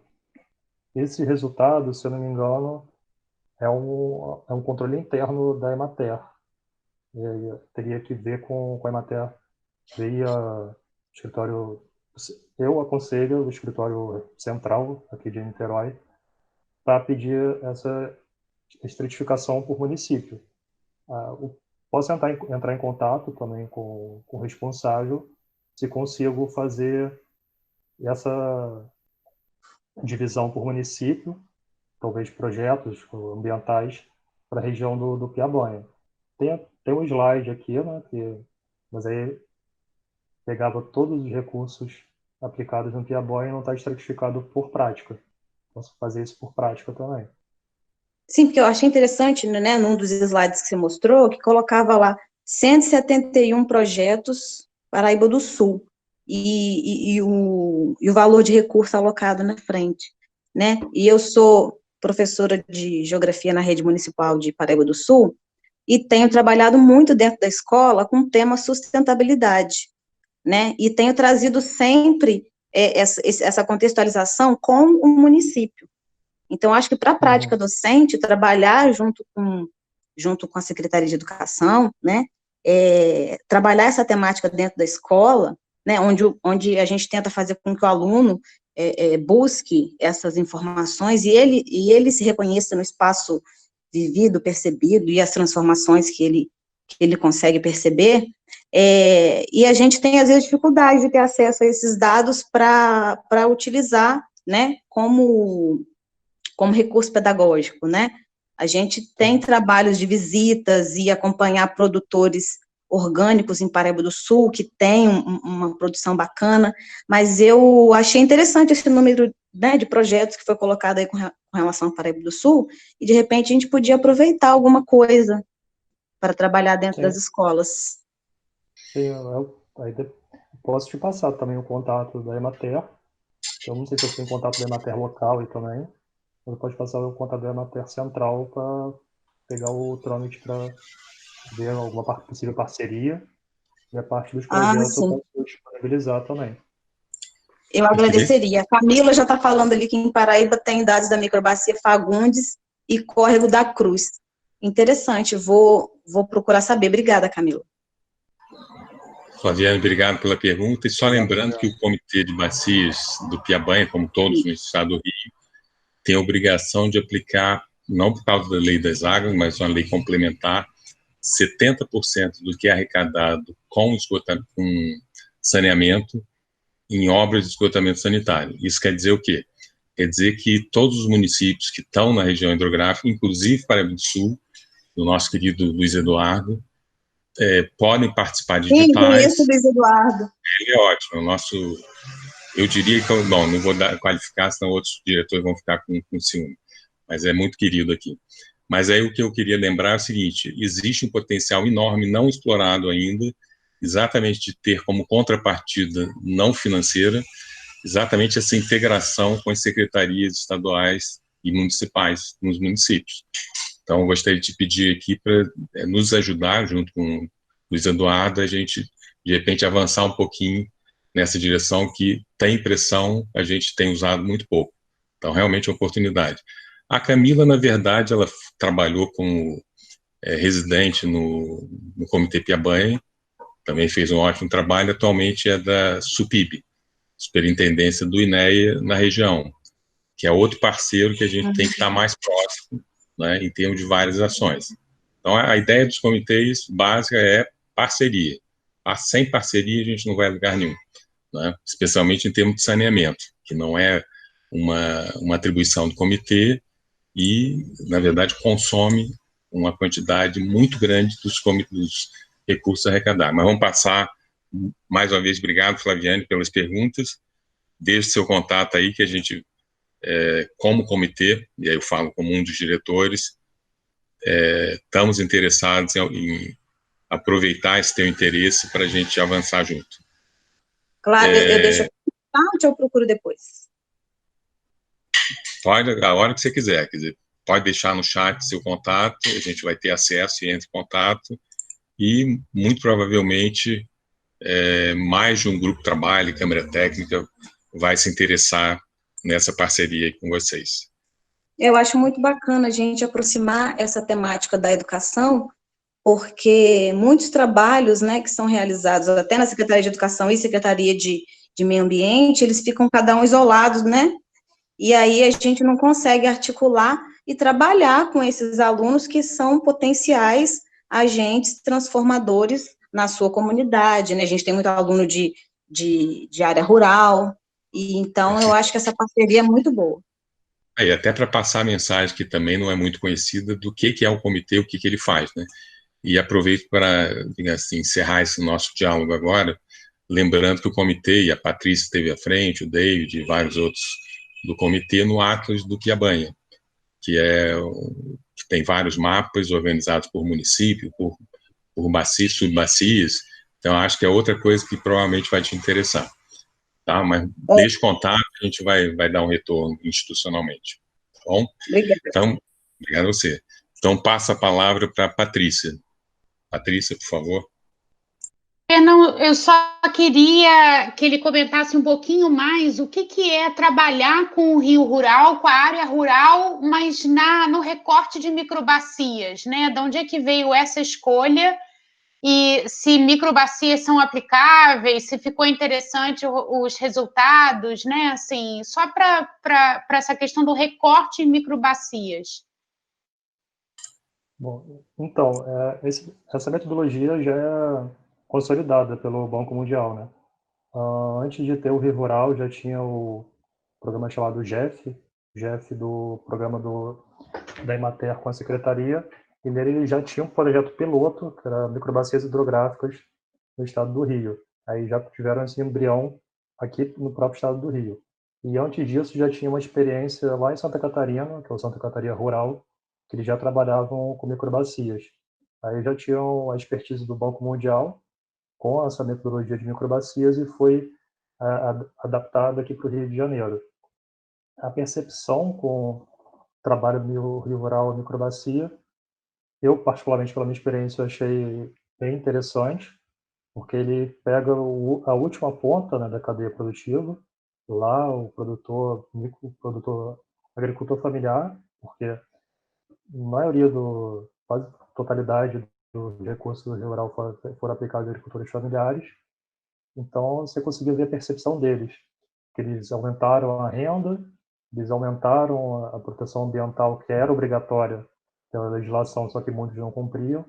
esse resultado, se eu não me engano, é um controle interno da Emater. Teria que ver com a Emater via escritório. Eu aconselho o escritório central aqui de Niterói para pedir essa estratificação por município. Posso entrar em contato também com o responsável se consigo fazer essa divisão por município, talvez projetos ambientais para a região do Piabanha. Tem um slide aqui, né, mas aí pegava todos os recursos aplicados no Piabanha e não está estratificado por prática. Posso fazer isso por prática também. Sim, porque eu achei interessante, né, num dos slides que você mostrou, que colocava lá 171 projetos Paraíba do Sul, e o valor de recurso alocado na frente, né? E eu sou professora de Geografia na Rede Municipal de Paraíba do Sul, e tenho trabalhado muito dentro da escola com o tema sustentabilidade, né? E tenho trazido sempre essa contextualização com o município. Então, acho que para a prática docente, trabalhar junto com a Secretaria de Educação, né, trabalhar essa temática dentro da escola, né, onde a gente tenta fazer com que o aluno busque essas informações e ele se reconheça no espaço vivido, percebido, e as transformações que ele consegue perceber, e a gente tem, às vezes, dificuldade de ter acesso a esses dados para utilizar, né, como recurso pedagógico, né? A gente tem trabalhos de visitas e acompanhar produtores orgânicos em Paraíba do Sul, que tem uma produção bacana, mas eu achei interessante esse número, né, de projetos que foi colocado aí com relação a Paraíba do Sul, e de repente a gente podia aproveitar alguma coisa para trabalhar dentro das escolas. Sim, aí posso te passar também o contato da Emater. Eu não sei se eu tenho contato da Emater local aí também. Você pode passar o contato da Emater central para pegar o trâmite para ver alguma possível parceria, e a parte dos projetos eu posso disponibilizar também. Eu agradeceria. A Camila já está falando ali que em Paraíba tem dados da microbacia Fagundes e Córrego da Cruz. Interessante, vou procurar saber. Obrigada, Camila. Flaviane, obrigado pela pergunta. E só lembrando que o Comitê de Bacias do Piabanha, como todos no estado do Rio, tem a obrigação de aplicar, não por causa da lei das águas, mas uma lei complementar, 70% do que é arrecadado com saneamento em obras de esgotamento sanitário. Isso quer dizer o quê? Quer dizer que todos os municípios que estão na região hidrográfica, inclusive Paraíba do Sul, do nosso querido Luiz Eduardo, podem participar de editais. Sim, conheço o Luiz Eduardo. Ele é ótimo. Eu diria que, bom, não vou qualificar, senão outros diretores vão ficar com ciúme, mas é muito querido aqui. Mas aí o que eu queria lembrar é o seguinte: existe um potencial enorme não explorado ainda, exatamente de ter como contrapartida não financeira, exatamente essa integração com as secretarias estaduais e municipais nos municípios. Então, eu gostaria de te pedir aqui para nos ajudar, junto com o Luiz Eduardo, a gente, de repente, avançar um pouquinho nessa direção que tem impressão, a gente tem usado muito pouco. Então, realmente é uma oportunidade. A Camila, na verdade, ela trabalhou como residente no Comitê Piabanha, também fez um ótimo trabalho, atualmente é da SUPIB, Superintendência do INEA na região, que é outro parceiro que a gente tem que estar mais próximo, né, em termos de várias ações. Então, a ideia dos comitês básica é parceria. sem parceria a gente não vai a lugar nenhum, né? Especialmente em termos de saneamento, que não é uma atribuição do comitê e, na verdade, consome uma quantidade muito grande dos recursos arrecadados. Mas vamos passar, mais uma vez, obrigado, Flaviane, pelas perguntas. Deixe seu contato aí, que a gente, como comitê, e aí eu falo como um dos diretores, estamos interessados em aproveitar esse teu interesse para a gente avançar junto. Claro, eu deixo a ou eu procuro depois? Pode, a hora que você quiser, quer dizer, pode deixar no chat seu contato, a gente vai ter acesso e entra em contato, e muito provavelmente mais de um grupo de trabalho e Câmara Técnica vai se interessar nessa parceria aí com vocês. Eu acho muito bacana a gente aproximar essa temática da educação, porque muitos trabalhos, né, que são realizados até na Secretaria de Educação e Secretaria de Meio Ambiente, eles ficam cada um isolados, né? E aí a gente não consegue articular e trabalhar com esses alunos que são potenciais agentes transformadores na sua comunidade, né? A gente tem muito aluno de área rural, e então eu acho que essa parceria é muito boa. E até para passar a mensagem que também não é muito conhecida do que é o comitê, o que ele faz, né? E aproveito para, assim, encerrar esse nosso diálogo agora, lembrando que o comitê, e a Patrícia esteve à frente, o David e vários outros do comitê, no Atlas do Quiabanha, que tem vários mapas organizados por município, por bacias, subbacias. Então, acho que é outra coisa que provavelmente vai te interessar. Tá? Mas deixa o contato, a gente vai dar um retorno institucionalmente. Tá bom? Obrigada. Então, obrigado a você. Então, passa a palavra para a Patrícia. Patrícia, por favor. Eu só queria que ele comentasse um pouquinho mais o que é trabalhar com o Rio Rural, com a área rural, mas no recorte de microbacias, né? De onde é que veio essa escolha e se microbacias são aplicáveis, se ficou interessante os resultados, né? Assim, só para essa questão do recorte em microbacias. Bom, então, essa metodologia já é consolidada pelo Banco Mundial, né? Antes de ter o Rio Rural, já tinha o programa chamado GEF do programa da Emater com a Secretaria, e nele ele já tinha um projeto piloto, que era microbacias hidrográficas no estado do Rio. Aí já tiveram esse embrião aqui no próprio estado do Rio. E antes disso já tinha uma experiência lá em Santa Catarina, que é o Santa Catarina Rural, que eles já trabalhavam com microbacias. Aí já tinham a expertise do Banco Mundial com essa metodologia de microbacias e foi adaptada aqui para o Rio de Janeiro. A percepção com o trabalho no Rio Rural e microbacia, eu, particularmente pela minha experiência, achei bem interessante, porque ele pega a última ponta, né, da cadeia produtiva, lá o agricultor familiar, porque a maioria quase totalidade dos recursos do Rio Rural foram aplicados a agricultores familiares. Então, você conseguiu ver a percepção deles, que eles aumentaram a renda, eles aumentaram a proteção ambiental, que era obrigatória pela legislação, só que muitos não cumpriam,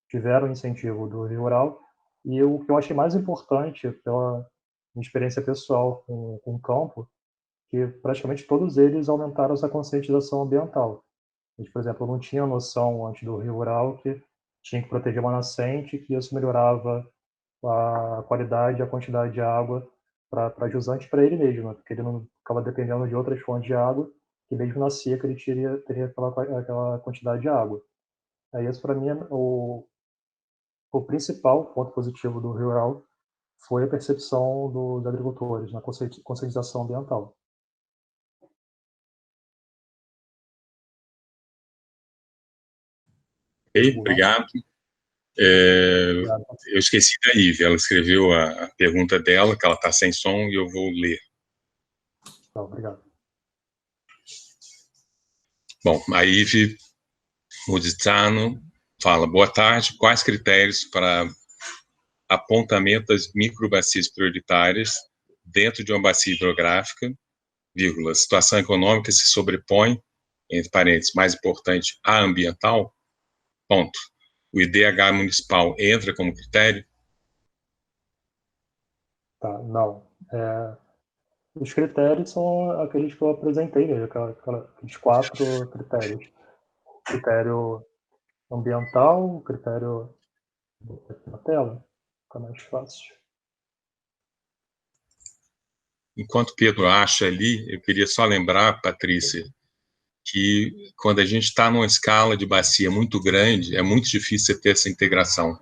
tiveram incentivo do Rio Rural, e o que eu achei mais importante, pela minha experiência pessoal com o campo, que praticamente todos eles aumentaram essa conscientização ambiental. A gente, por exemplo, não tinha noção antes do Rio Rural que tinha que proteger uma nascente, que isso melhorava a qualidade e a quantidade de água para jusante para ele mesmo, né? Porque ele não ficava dependendo de outras fontes de água, que mesmo na seca ele teria aquela quantidade de água. Aí isso para mim o principal ponto positivo do Rio Rural foi a percepção dos agricultores na conscientização ambiental. Ok, obrigado. Eu esqueci da Ive, ela escreveu a pergunta dela, que ela está sem som, e eu vou ler. Tá, obrigado. Bom, a Ive Muditano fala: boa tarde, quais critérios para apontamento das microbacias prioritárias dentro de uma bacia hidrográfica, vírgula, situação econômica se sobrepõe, entre parênteses, mais importante, a ambiental, ponto. O IDH municipal entra como critério? Tá, não. Os critérios são aqueles que eu apresentei, né? Aqueles 4 critérios. Critério ambiental, critério na tela, fica mais fácil. Enquanto Pedro acha ali, eu queria só lembrar, Patrícia, que quando a gente está numa escala de bacia muito grande, é muito difícil você ter essa integração.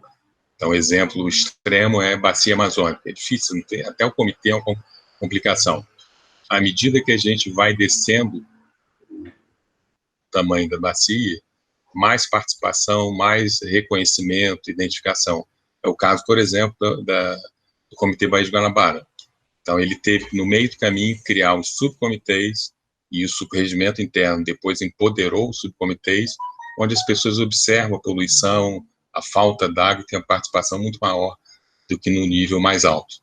Então, exemplo extremo é bacia amazônica. É difícil, não tem, até o comitê é uma complicação. À medida que a gente vai descendo o tamanho da bacia, mais participação, mais reconhecimento, identificação. É o caso, por exemplo, do Comitê Baía de Guanabara. Então, ele teve, no meio do caminho, criar os subcomitês, e o subregimento interno depois empoderou os subcomitês, onde as pessoas observam a poluição, a falta d'água, e tem uma participação muito maior do que no nível mais alto.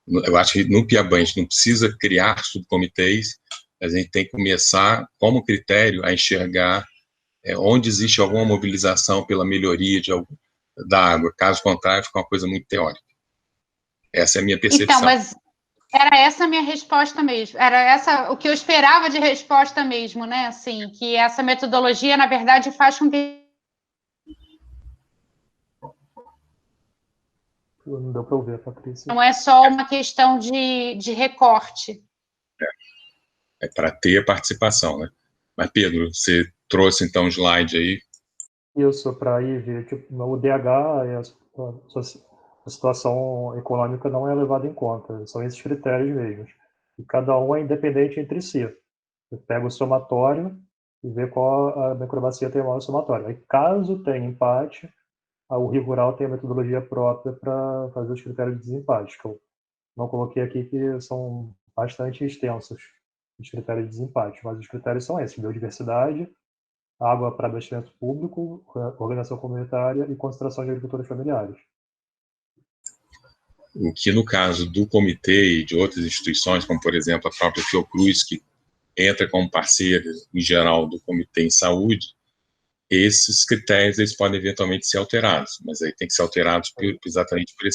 Eu acho que no Piabã a gente não precisa criar subcomitês, a gente tem que começar, como critério, a enxergar onde existe alguma mobilização pela melhoria da água. Caso contrário, fica uma coisa muito teórica. Essa é a minha percepção. Então, mas era essa a minha resposta mesmo. Era essa o que eu esperava de resposta mesmo, né? Assim, que essa metodologia, na verdade, faz com que... Não deu para ouvir, Patrícia. Não é só uma questão de recorte. É para ter a participação, né? Mas, Pedro, você trouxe, então, um slide aí. Isso, para ir ver, tipo, o DH, a situação econômica não é levada em conta, são esses critérios mesmo. E cada um é independente entre si. Você pega o somatório e vê qual a microbacia tem o maior somatório. Aí, caso tenha empate, o Rio Rural tem a metodologia própria para fazer os critérios de desempate, que eu não coloquei aqui, que são bastante extensos, os critérios de desempate, mas os critérios são esses: biodiversidade, água para abastecimento público, organização comunitária e concentração de agricultores familiares. O que, no caso do comitê e de outras instituições, como, por exemplo, a própria Fiocruz, que entra como parceira, em geral, do comitê em saúde, esses critérios eles podem eventualmente ser alterados, mas aí tem que ser alterados exatamente por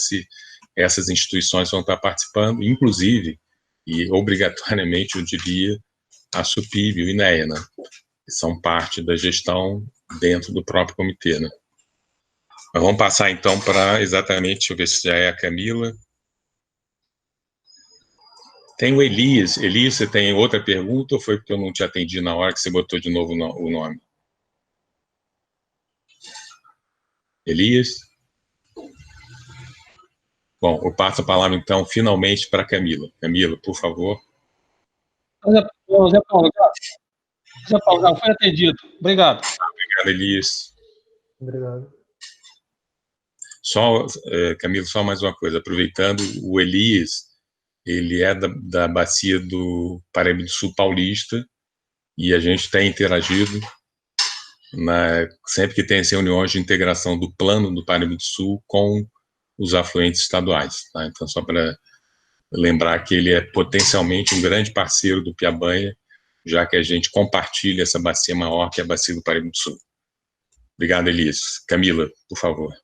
essas instituições vão estar participando, inclusive, e obrigatoriamente, eu diria, a SUPIB e o INEA, né? Que são parte da gestão dentro do próprio comitê, né? Mas vamos passar, então, para exatamente, deixa eu ver se já é a Camila. Tem o Elias. Elias, você tem outra pergunta ou foi porque eu não te atendi na hora que você botou de novo o nome? Elias? Bom, eu passo a palavra, então, finalmente para a Camila. Camila, por favor. Zé Paulo, já foi atendido. Obrigado. Obrigado, Elias. Obrigado. Só, Camila, só mais uma coisa. Aproveitando, o Elias, ele é da bacia do Paraíba do Sul Paulista, e a gente tem interagido sempre que tem as reuniões de integração do plano do Paraíba do Sul com os afluentes estaduais. Tá? Então, só para lembrar que ele é potencialmente um grande parceiro do Piabanha, já que a gente compartilha essa bacia maior, que é a bacia do Paraíba do Sul. Obrigado, Elias. Camila, por favor.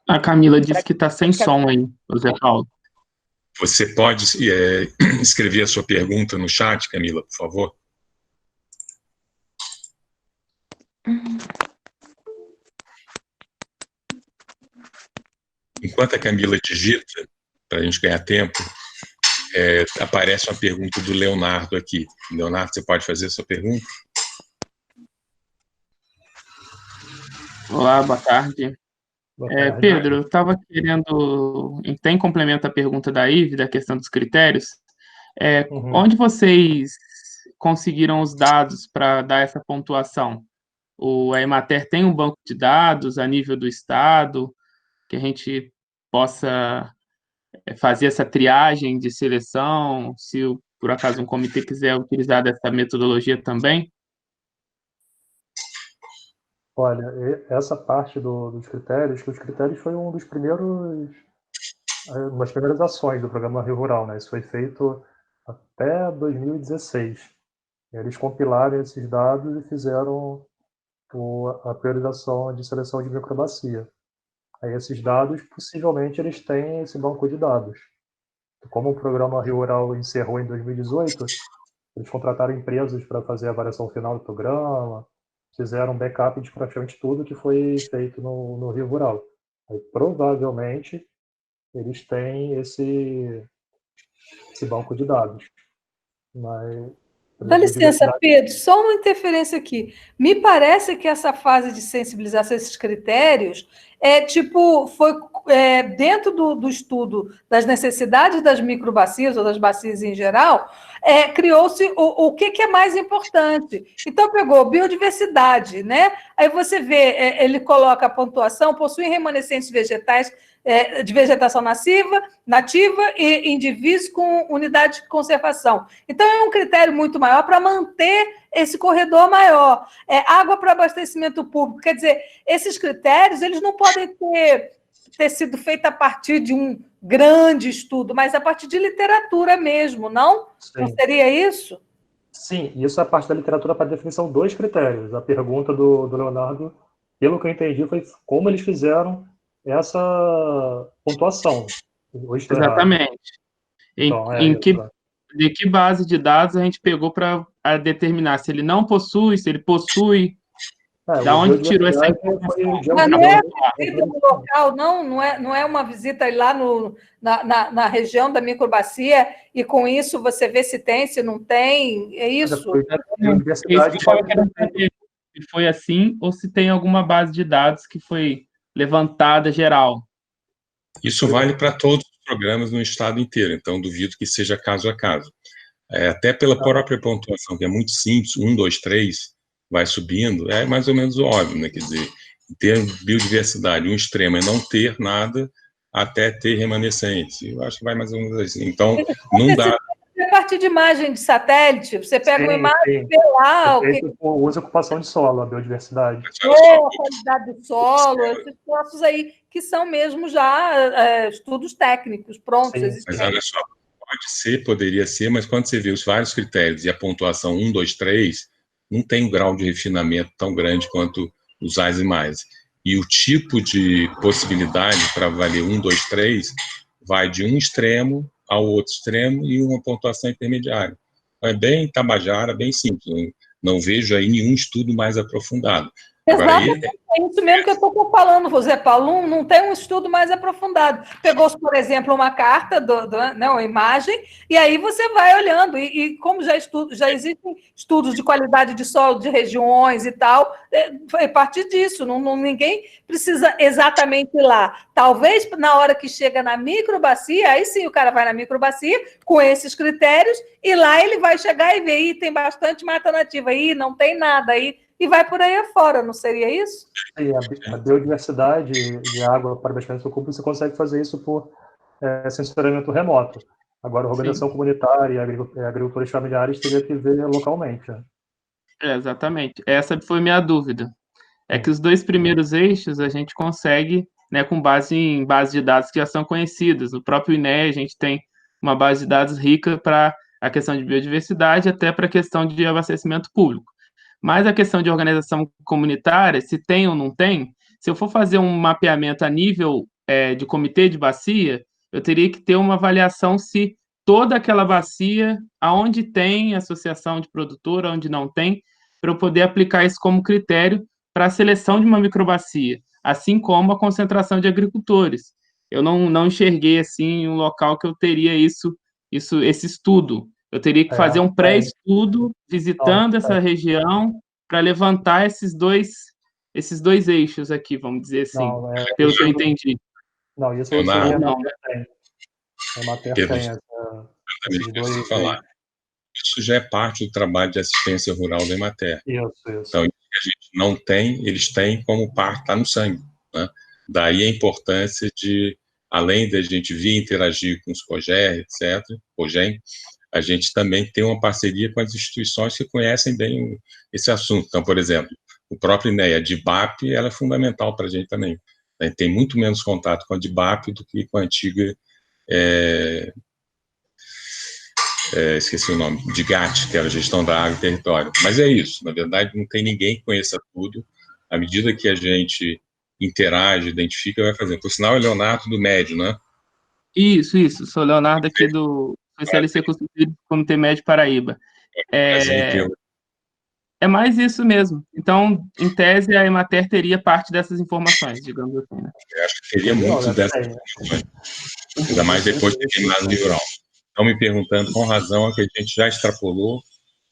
A Camila disse que está sem som aí, Zé Paulo. Você pode escrever a sua pergunta no chat, Camila, por favor? Enquanto a Camila digita, para a gente ganhar tempo, aparece uma pergunta do Leonardo aqui. Leonardo, você pode fazer a sua pergunta? Olá, boa tarde. Pedro, eu estava querendo, até em complemento à pergunta da Ive, da questão dos critérios, onde vocês conseguiram os dados para dar essa pontuação? A Emater tem um banco de dados a nível do Estado, que a gente possa fazer essa triagem de seleção, se por acaso um comitê quiser utilizar dessa metodologia também? Olha, essa parte dos critérios, que os critérios foi uma das primeiras ações do programa Rio Rural, né? Isso foi feito até 2016. eles compilaram esses dados e fizeram a priorização de seleção de microbacia. Aí esses dados, possivelmente, eles têm esse banco de dados. Como o programa Rio Rural encerrou em 2018, eles contrataram empresas para fazer a avaliação final do programa, fizeram um backup de praticamente tudo que foi feito no Rio Rural. Aí, provavelmente, eles têm esse banco de dados. Mas, dá licença, Pedro, só uma interferência aqui. Me parece que essa fase de sensibilização, esses critérios, foi dentro do estudo das necessidades das microbacias, ou das bacias em geral, criou-se o que é mais importante. Então, pegou biodiversidade, né? Aí você vê, ele coloca a pontuação, possuem remanescentes vegetais de vegetação nativa e indivíduos com unidade de conservação. Então, é um critério muito maior para manter esse corredor maior. Água para abastecimento público. Quer dizer, esses critérios eles não podem ter sido feitos a partir de um grande estudo, mas a partir de literatura mesmo, não? Sim. Não seria isso? Sim, isso é a parte da literatura para a definição dos critérios. A pergunta do Leonardo, pelo que eu entendi, foi como eles fizeram essa pontuação. Exatamente. Então, de que base de dados a gente pegou para determinar se ele não possui, se ele possui, da onde tirou essa informação? Mas não é a visita no local, não é uma visita lá na região da microbacia e com isso você vê se tem, se não tem, é isso? Se foi assim ou se tem alguma base de dados que foi levantada geral. Isso vale para todos os programas no estado inteiro, então duvido que seja caso a caso. Até pela própria pontuação, que é muito simples, 1, 2, 3, vai subindo, é mais ou menos óbvio, né? Quer dizer, ter biodiversidade, um extremo é não ter nada até ter remanescentes. Eu acho que vai mais ou menos assim. Então, não dá... A partir de imagem de satélite, você pega uma imagem e vê lá... Usa ocupação de solo, a biodiversidade. A qualidade do solo, esses postos aí, que são mesmo já estudos técnicos prontos. Mas olha só, poderia ser, mas quando você vê os vários critérios e a pontuação 1, 2, 3, não tem um grau de refinamento tão grande quanto os ais e mais. E o tipo de possibilidade para valer 1, 2, 3 vai de um extremo ao outro extremo e uma pontuação intermediária. É bem tabajara, bem simples. Não vejo aí nenhum estudo mais aprofundado. Exatamente, é isso mesmo que eu estou falando, José Paulo, não tem um estudo mais aprofundado. Pegou-se, por exemplo, uma carta, uma imagem, e aí você vai olhando, e como já existem estudos de qualidade de solo de regiões e tal, a partir disso, ninguém precisa exatamente ir lá. Talvez, na hora que chega na microbacia, aí sim o cara vai na microbacia, com esses critérios, e lá ele vai chegar e ver, tem bastante mata nativa, aí não tem nada, aí e vai por aí afora, não seria isso? Sim, a biodiversidade e a água para abastecimento público, você consegue fazer isso por sensoramento remoto. Agora, a organização comunitária e agricultores familiares teria que ver localmente. Né? Exatamente. Essa foi minha dúvida. É que os 2 primeiros eixos a gente consegue, né, com base em bases de dados que já são conhecidas. No próprio INEA, a gente tem uma base de dados rica para a questão de biodiversidade, até para a questão de abastecimento público. Mas a questão de organização comunitária, se tem ou não tem, se eu for fazer um mapeamento a nível de comitê de bacia, eu teria que ter uma avaliação se toda aquela bacia, aonde tem associação de produtor, onde não tem, para eu poder aplicar isso como critério para a seleção de uma microbacia, assim como a concentração de agricultores. Eu não enxerguei assim um local que eu teria esse estudo. Eu teria que fazer um pré-estudo visitando essa região para levantar esses dois eixos aqui, vamos dizer assim, pelo que eu entendi. Não, isso é não. A Emater tem esses dois falar. Isso já é parte do trabalho de assistência rural da Emater. Isso. Então, isso que a gente não tem, eles têm como parte, está no sangue. Né? Daí a importância de, além da gente vir interagir com os COGER, etc., COGEM, a gente também tem uma parceria com as instituições que conhecem bem esse assunto. Então, por exemplo, o próprio INEA, a DIBAP, ela é fundamental para a gente também. A gente tem muito menos contato com a DIBAP do que com a antiga esqueci o nome, de GAT, que era Gestão da Água e Território. Mas é isso, na verdade não tem ninguém que conheça tudo. À medida que a gente interage, identifica, vai fazendo. Por sinal, é Leonardo do Médio, né? Isso. Sou Leonardo aqui do CLC Comitê Médio Paraíba. É mais isso mesmo. Então, em tese, a Emater teria parte dessas informações, digamos assim, né? Eu acho que teria muito dessas informações. Ainda mais depois de terminar no livro. Estão me perguntando com razão, que a gente já extrapolou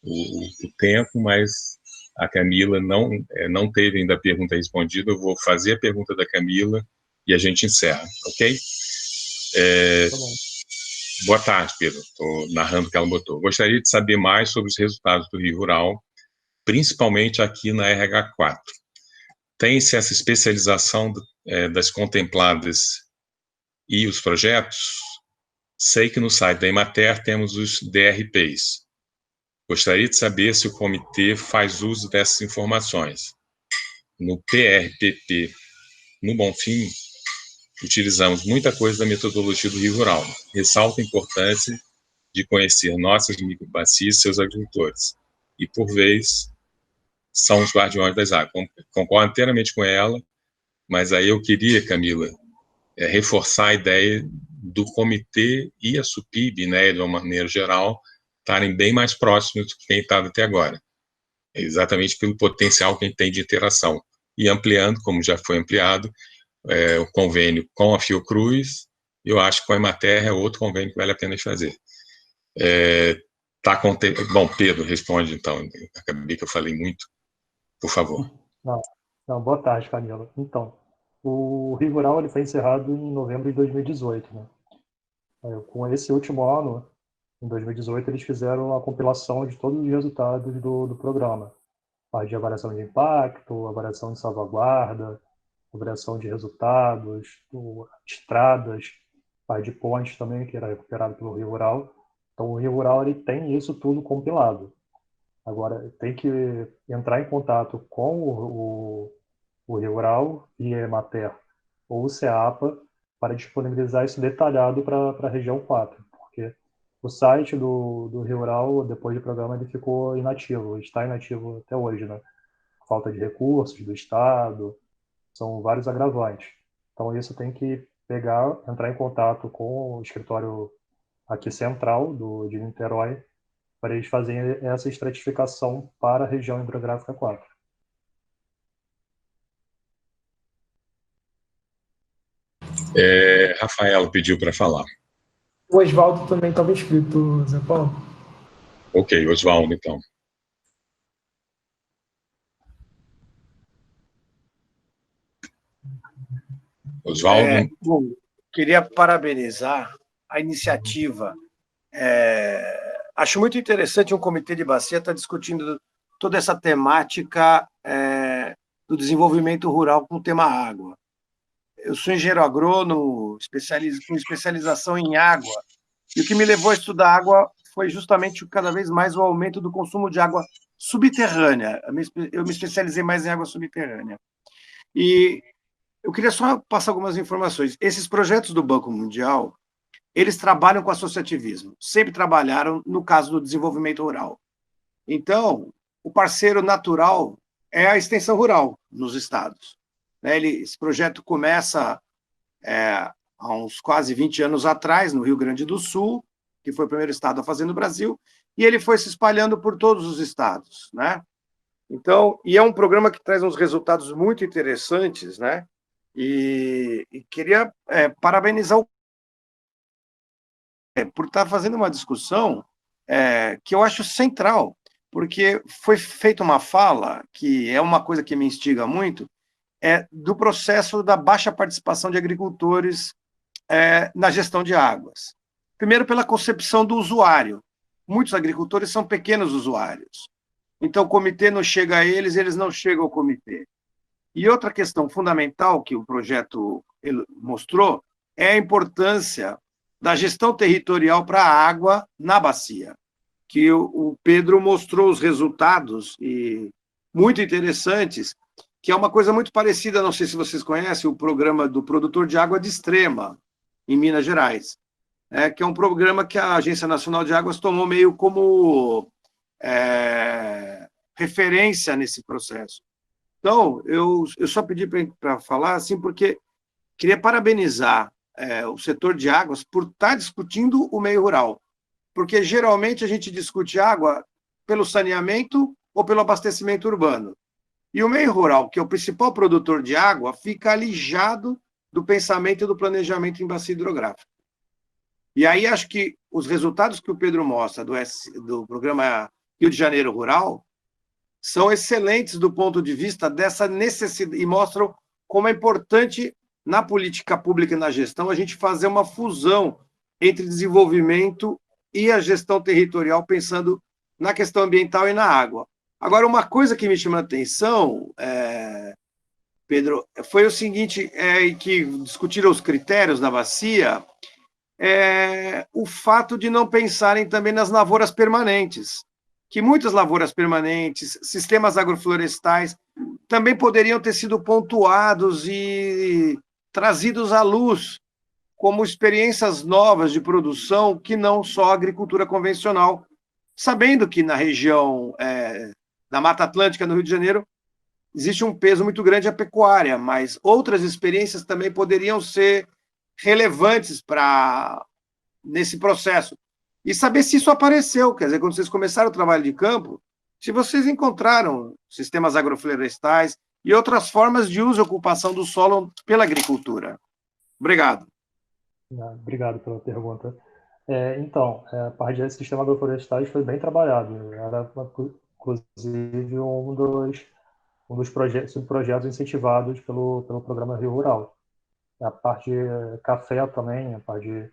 o tempo, mas a Camila não teve ainda a pergunta respondida. Eu vou fazer a pergunta da Camila e a gente encerra, ok? Tá bom. Boa tarde, Pedro. Estou narrando o que ela botou. Gostaria de saber mais sobre os resultados do Rio Rural, principalmente aqui na RH4. Tem-se essa especialização das contempladas e os projetos? Sei que no site da Emater temos os DRPs. Gostaria de saber se o comitê faz uso dessas informações. No PRPP, no Bonfim, utilizamos muita coisa da metodologia do Rio Rural. Ressalta a importância de conhecer nossas microbacias e seus agricultores. E, por vez, são os guardiões das águas. Concordo inteiramente com ela, mas aí eu queria, Camila, reforçar a ideia do comitê e a SUPIB, né, de uma maneira geral, estarem bem mais próximos do que quem estava até agora. Exatamente pelo potencial que a gente tem de interação. E ampliando, como já foi ampliado, o convênio com a Fiocruz, eu acho que com a Emater é outro convênio que vale a pena fazer. Bom, Pedro, responde então. Acabei que eu falei muito. Por favor. Não, boa tarde, Camila. Então, o Rio Rural foi encerrado em novembro de 2018. Né? Com esse último ano, em 2018, eles fizeram a compilação de todos os resultados do programa. A de avaliação de impacto, avaliação de salvaguarda, avaliação de resultados, estradas, a de pontes também, que era recuperado pelo Rio Rural. Então, o Rio Rural ele tem isso tudo compilado. Agora, tem que entrar em contato com o Rio Rural e a Emater ou o CEAPA para disponibilizar isso detalhado para a região 4, porque o site do Rio Rural, depois do programa, ele ficou inativo, está inativo até hoje, né? Falta de recursos do Estado, são vários agravantes. Então, isso tem que entrar em contato com o escritório aqui central de Niterói, para eles fazerem essa estratificação para a região hidrográfica 4. Rafael pediu para falar. O Oswaldo também estava inscrito, Zé Paulo. Ok, Oswaldo, então. Oswaldo. Bom, queria parabenizar a iniciativa. Acho muito interessante um comitê de bacia estar discutindo toda essa temática do desenvolvimento rural com o tema água. Eu sou engenheiro agrônomo, com especialização em água, e o que me levou a estudar água foi justamente cada vez mais o aumento do consumo de água subterrânea. Eu me especializei mais em água subterrânea. E eu queria só passar algumas informações. Esses projetos do Banco Mundial, eles trabalham com associativismo, sempre trabalharam no caso do desenvolvimento rural. Então, o parceiro natural é a extensão rural nos estados. Esse projeto começa há uns quase 20 anos atrás, no Rio Grande do Sul, que foi o primeiro estado a fazer no Brasil, e ele foi se espalhando por todos os estados, né? Então, e é um programa que traz uns resultados muito interessantes, né? E queria parabenizar por estar fazendo uma discussão que eu acho central, porque foi feita uma fala, que é uma coisa que me instiga muito, do processo da baixa participação de agricultores na gestão de águas. Primeiro, pela concepção do usuário. Muitos agricultores são pequenos usuários. Então, o comitê não chega a eles, eles não chegam ao comitê. E outra questão fundamental que o projeto mostrou é a importância da gestão territorial para a água na bacia, que o Pedro mostrou os resultados e muito interessantes, que é uma coisa muito parecida, não sei se vocês conhecem, o programa do produtor de água de Extrema, em Minas Gerais. que é um programa que a Agência Nacional de Águas tomou meio como referência nesse processo. Então, eu só pedi para falar assim, porque queria parabenizar o setor de águas por estar discutindo o meio rural, porque geralmente a gente discute água pelo saneamento ou pelo abastecimento urbano. E o meio rural, que é o principal produtor de água, fica alijado do pensamento e do planejamento em bacia hidrográfico. E aí acho que os resultados que o Pedro mostra do programa Rio de Janeiro Rural são excelentes do ponto de vista dessa necessidade, e mostram como é importante na política pública e na gestão a gente fazer uma fusão entre desenvolvimento e a gestão territorial, pensando na questão ambiental e na água. Agora, uma coisa que me chama a atenção, Pedro, foi o seguinte, que discutiram os critérios da bacia, o fato de não pensarem também nas lavouras permanentes, que muitas lavouras permanentes, sistemas agroflorestais, também poderiam ter sido pontuados e trazidos à luz como experiências novas de produção que não só a agricultura convencional, sabendo que na região da Mata Atlântica, no Rio de Janeiro, existe um peso muito grande a pecuária, mas outras experiências também poderiam ser relevantes nesse processo. E saber se isso apareceu, quer dizer, quando vocês começaram o trabalho de campo, se vocês encontraram sistemas agroflorestais e outras formas de uso e ocupação do solo pela agricultura. Obrigado. Obrigado pela pergunta. Então, a parte de sistemas agroflorestais foi bem trabalhado. Era, inclusive, um dos subprojetos incentivados pelo programa Rio Rural. A parte de café também, a parte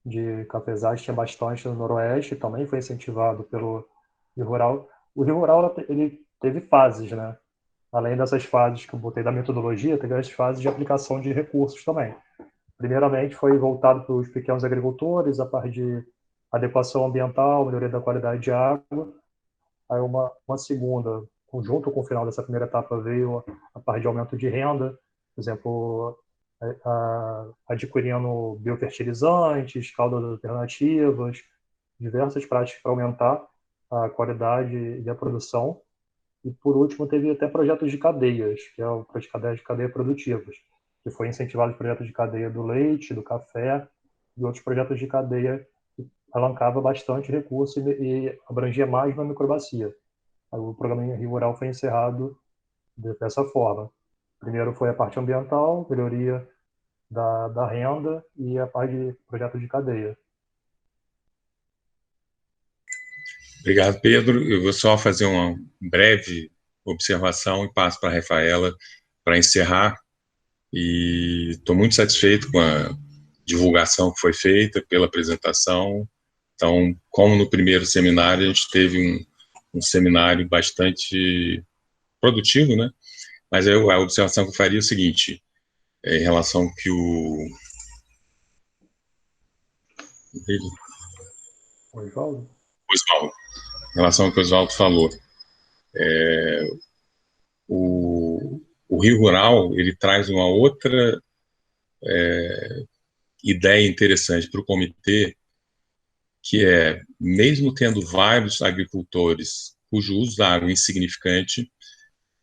de cafezais tinha bastante no Noroeste, também foi incentivado pelo Rio Rural. O Rio Rural ele teve fases, né? Além dessas fases que eu botei da metodologia, teve as fases de aplicação de recursos também. Primeiramente, foi voltado para os pequenos agricultores, a parte de adequação ambiental, melhoria da qualidade de água. Aí uma segunda, junto com o final dessa primeira etapa, veio a parte de aumento de renda, por exemplo, adquirindo biofertilizantes, caudas alternativas, diversas práticas para aumentar a qualidade e a produção. E, por último, teve até projetos de cadeias, que é o projeto de cadeia produtivas, que foi incentivado o projeto de cadeia do leite, do café e outros projetos de cadeia que alavancava bastante recurso e abrangia mais na microbacia. O programa Rio Rural foi encerrado dessa forma. Primeiro foi a parte ambiental, melhoria da renda e a parte de projeto de cadeia. Obrigado, Pedro. Eu vou só fazer uma breve observação e passo para a Rafaela para encerrar. E estou muito satisfeito com a divulgação que foi feita, pela apresentação. Então, como no primeiro seminário, a gente teve um seminário bastante produtivo, né? Mas a observação que eu faria é o seguinte, em relação ao que Oswaldo? Em relação ao que o Oswaldo falou. O Rio Rural, ele traz uma outra ideia interessante para o comitê, que é, mesmo tendo vários agricultores cujo uso da água é insignificante,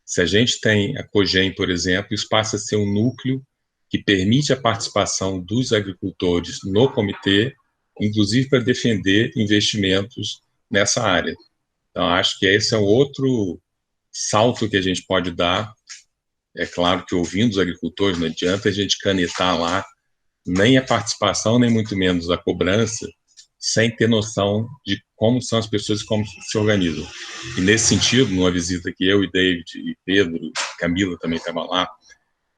se a gente tem a Cogem, por exemplo, isso passa a ser um núcleo que permite a participação dos agricultores no comitê, inclusive para defender investimentos nessa área. Então, acho que esse é um outro salto que a gente pode dar. É claro que, ouvindo os agricultores, não adianta a gente canetar lá nem a participação, nem muito menos a cobrança, sem ter noção de como são as pessoas e como se organizam. E, nesse sentido, numa visita que eu e David e Pedro, Camila também estava lá,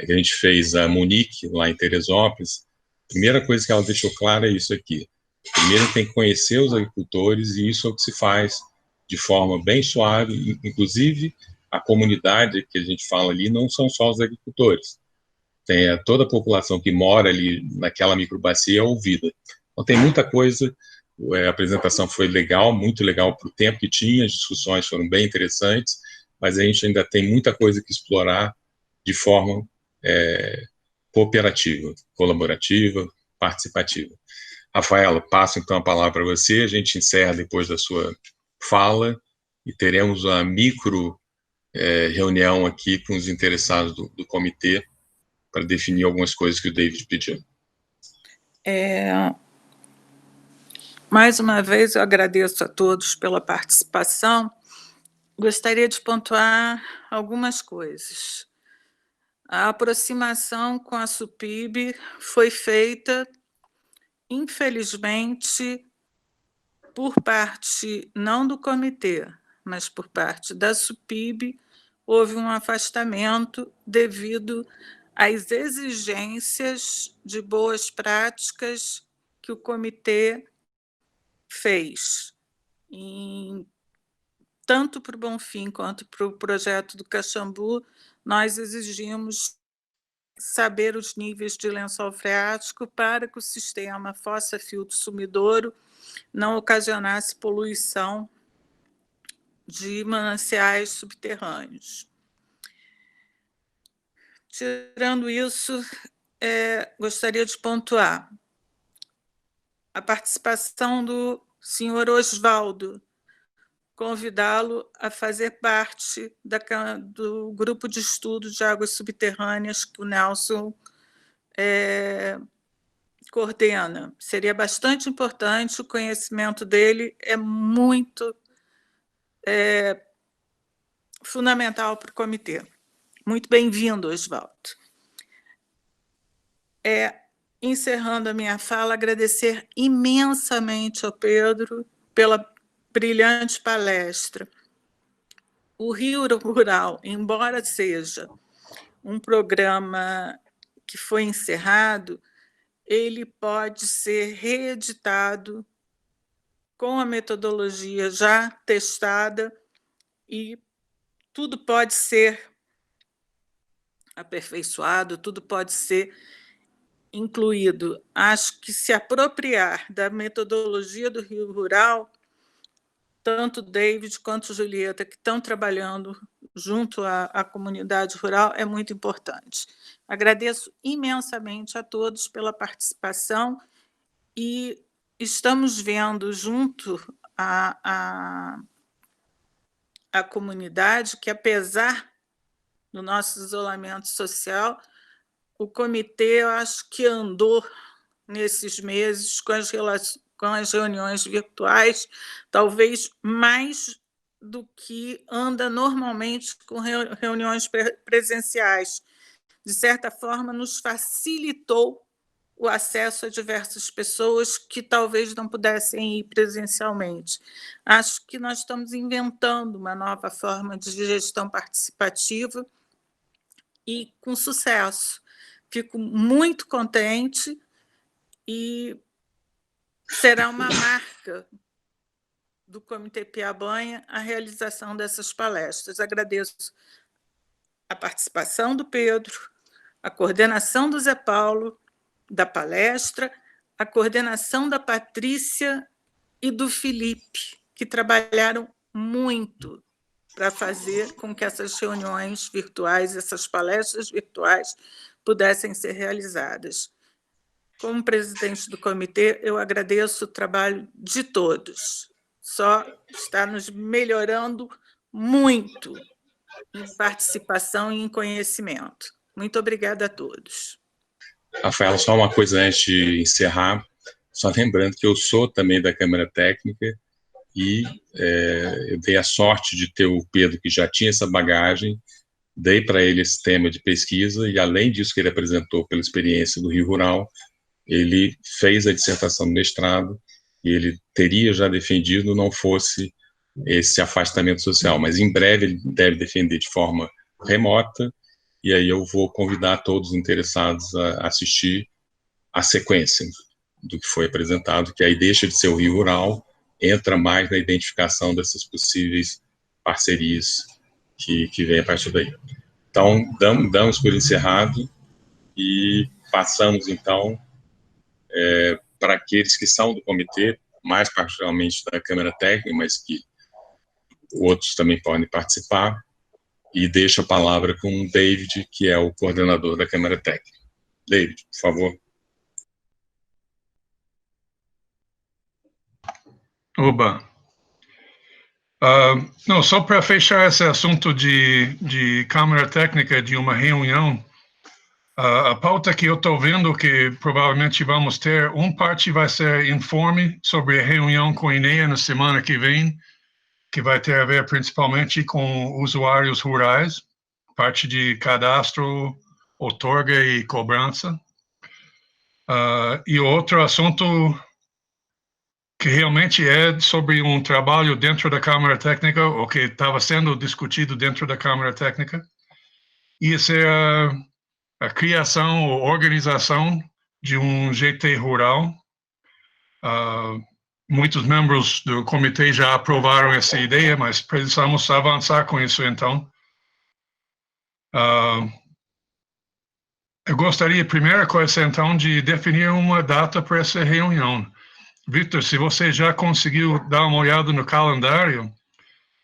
que a gente fez a Monique, lá em Teresópolis, a primeira coisa que ela deixou clara é isso aqui. Primeiro tem que conhecer os agricultores, e isso é o que se faz de forma bem suave, inclusive a comunidade que a gente fala ali não são só os agricultores. Tem toda a população que mora ali naquela microbacia ouvida. Então tem muita coisa, a apresentação foi legal, muito legal para o tempo que tinha, as discussões foram bem interessantes, mas a gente ainda tem muita coisa que explorar de forma cooperativa, colaborativa, participativa. Rafaela, passo então a palavra para você, a gente encerra depois da sua fala e teremos uma micro reunião aqui com os interessados do comitê para definir algumas coisas que o David pediu. Mais uma vez, eu agradeço a todos pela participação. Gostaria de pontuar algumas coisas. A aproximação com a SUPIB foi feita, infelizmente, por parte, não do comitê, mas por parte da SUPIB, houve um afastamento devido às exigências de boas práticas que o comitê fez, tanto para o Bonfim quanto para o projeto do Caxambu. Nós exigimos saber os níveis de lençol freático para que o sistema fossa-filtro-sumidouro não ocasionasse poluição de mananciais subterrâneos. Tirando isso, gostaria de pontuar a participação do senhor Osvaldo, convidá-lo a fazer parte do grupo de estudo de águas subterrâneas que o Nelson coordena. Seria bastante importante, o conhecimento dele é muito fundamental para o comitê. Muito bem-vindo, Osvaldo. Encerrando a minha fala, agradecer imensamente ao Pedro pela brilhante palestra. O Rio Rural, embora seja um programa que foi encerrado, ele pode ser reeditado com a metodologia já testada e tudo pode ser aperfeiçoado, tudo pode ser incluído. Acho que se apropriar da metodologia do Rio Rural, tanto David quanto Julieta, que estão trabalhando junto à comunidade rural, é muito importante. Agradeço imensamente a todos pela participação e estamos vendo junto à comunidade que, apesar do nosso isolamento social, o comitê, eu acho que andou nesses meses com as reuniões virtuais, talvez mais do que anda normalmente com reuniões presenciais. De certa forma, nos facilitou o acesso a diversas pessoas que talvez não pudessem ir presencialmente. Acho que nós estamos inventando uma nova forma de gestão participativa e com sucesso. Fico muito contente e será uma marca do Comitê Piabanha a realização dessas palestras. Agradeço a participação do Pedro, a coordenação do Zé Paulo, da palestra, a coordenação da Patrícia e do Felipe, que trabalharam muito para fazer com que essas reuniões virtuais, essas palestras virtuais, pudessem ser realizadas. Como presidente do comitê, eu agradeço o trabalho de todos. Só está nos melhorando muito em participação e em conhecimento. Muito obrigada a todos. Rafaela, só uma coisa antes de encerrar, só lembrando que eu sou também da Câmara Técnica e eu dei a sorte de ter o Pedro, que já tinha essa bagagem, dei para ele esse tema de pesquisa e, além disso que ele apresentou pela experiência do Rio Rural, ele fez a dissertação de mestrado e ele teria já defendido não fosse esse afastamento social, mas em breve ele deve defender de forma remota e aí eu vou convidar todos os interessados a assistir a sequência do que foi apresentado, que aí deixa de ser o Rio Rural, entra mais na identificação dessas possíveis parcerias que vem a partir daí. Então, damos por encerrado e passamos, então, para aqueles que são do comitê, mais particularmente da Câmara Técnica, mas que outros também podem participar, e deixo a palavra com o David, que é o coordenador da Câmara Técnica. David, por favor. Oba. Não, só para fechar esse assunto de Câmara Técnica de uma reunião, a pauta que eu estou vendo que provavelmente vamos ter, parte vai ser informe sobre a reunião com a INEA na semana que vem, que vai ter a ver principalmente com usuários rurais, parte de cadastro, outorga e cobrança. E outro assunto que realmente é sobre um trabalho dentro da Câmara Técnica, ou que estava sendo discutido dentro da Câmara Técnica, ia ser a criação ou organização de um GT rural. Muitos membros do comitê já aprovaram essa ideia, mas precisamos avançar com isso, então. Eu gostaria, primeira coisa, então, de definir uma data para essa reunião. Victor, se você já conseguiu dar uma olhada no calendário,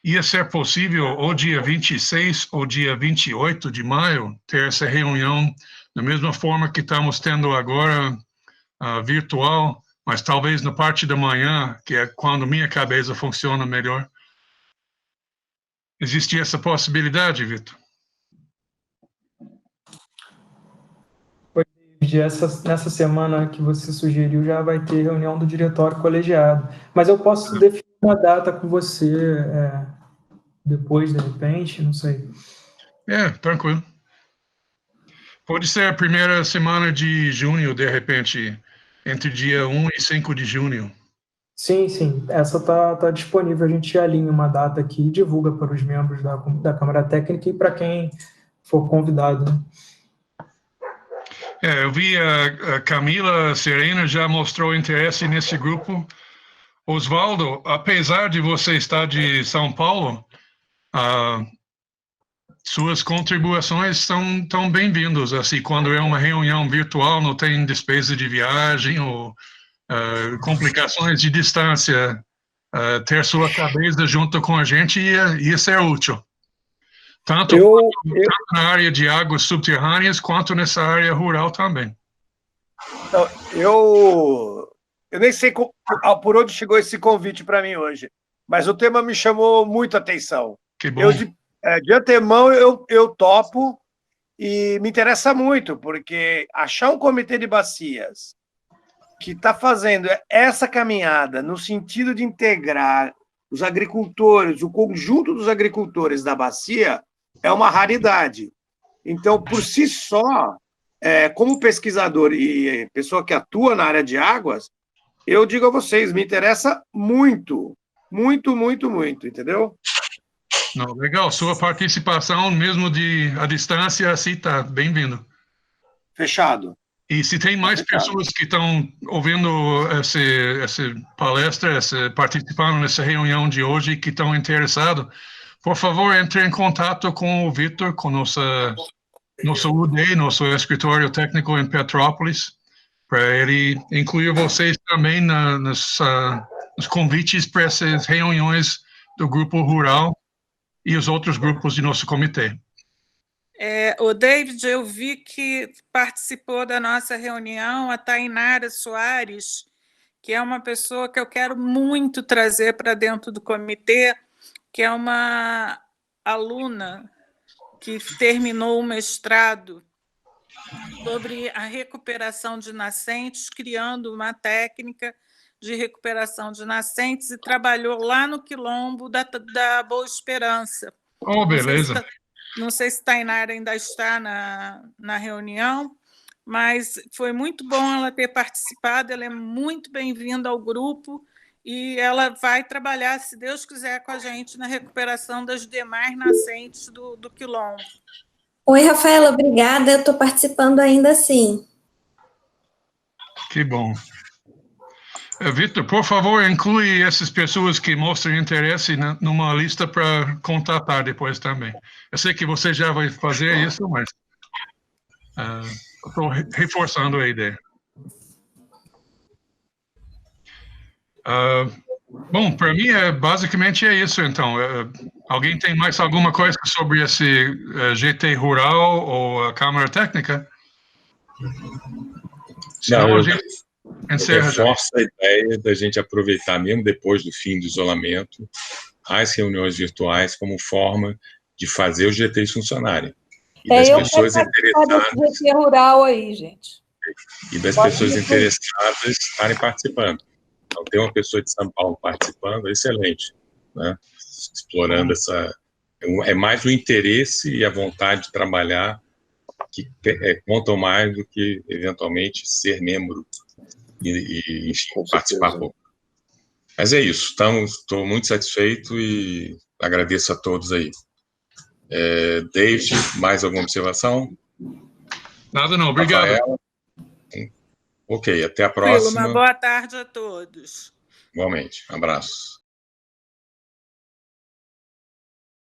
ia ser possível, ou dia 26 ou dia 28 de maio, ter essa reunião da mesma forma que estamos tendo agora, virtual, mas talvez na parte da manhã, que é quando minha cabeça funciona melhor. Existe essa possibilidade, Victor? Nessa semana que você sugeriu, já vai ter reunião do diretório colegiado. Mas eu posso definir uma data com você depois, de repente, não sei. Tranquilo. Pode ser a primeira semana de junho, de repente, entre dia 1 e 5 de junho. Sim. Essa tá disponível. A gente alinha uma data aqui e divulga para os membros da Câmara Técnica e para quem for convidado, né? Eu vi a Camila Serena já mostrou interesse nesse grupo. Oswaldo, apesar de você estar de São Paulo, suas contribuições são tão bem-vindas. Assim, quando é uma reunião virtual, não tem despesa de viagem ou complicações de distância. Ter sua cabeça junto com a gente ia ser útil. Tanto na área de águas subterrâneas, quanto nessa área rural também. Eu nem sei por onde chegou esse convite para mim hoje, mas o tema me chamou muito a atenção. Que bom. De antemão, eu topo e me interessa muito, porque achar um comitê de bacias que está fazendo essa caminhada no sentido de integrar os agricultores, o conjunto dos agricultores da bacia, é uma raridade. Então, por si só, como pesquisador e pessoa que atua na área de águas, eu digo a vocês, me interessa muito, entendeu? Não, legal, sua participação, mesmo à distância, assim, está bem-vindo. Fechado. E se tem mais pessoas que estão ouvindo essa palestra, participando nessa reunião de hoje, que estão interessados, por favor, entre em contato com o Victor, com nosso UD, nosso escritório técnico em Petrópolis, para ele incluir vocês também nos convites para essas reuniões do Grupo Rural e os outros grupos de nosso comitê. O David, eu vi que participou da nossa reunião a Tainara Soares, que é uma pessoa que eu quero muito trazer para dentro do comitê, que é uma aluna que terminou o mestrado sobre a recuperação de nascentes, criando uma técnica de recuperação de nascentes e trabalhou lá no Quilombo da Boa Esperança. Oh, beleza. Não sei se Tainara ainda está na reunião, mas foi muito bom ela ter participado, ela é muito bem-vinda ao grupo, e ela vai trabalhar, se Deus quiser, com a gente na recuperação das demais nascentes do Quilombo. Oi, Rafaela, obrigada. Eu estou participando ainda sim. Que bom. Victor, por favor, inclui essas pessoas que mostram interesse numa lista para contatar depois também. Eu sei que você já vai fazer isso, mas estou reforçando a ideia. Bom, para mim, basicamente é isso, então. Alguém tem mais alguma coisa sobre esse GT Rural ou a Câmara Técnica? Senão, reforça a ideia da gente aproveitar, mesmo depois do fim do isolamento, as reuniões virtuais como forma de fazer os GTs funcionarem. E das pessoas interessadas... GT rural aí, gente. E das pessoas interessadas estarem participando. Então, ter uma pessoa de São Paulo participando é excelente, né? Explorando essa... É mais o interesse e a vontade de trabalhar que contam mais do que, eventualmente, ser membro e enfim, participar pouco. Mas é isso. Estou muito satisfeito e agradeço a todos aí. David, mais alguma observação? Nada não, obrigado. Rafaela? Ok, até a próxima. Uma boa tarde a todos. Igualmente, abraços.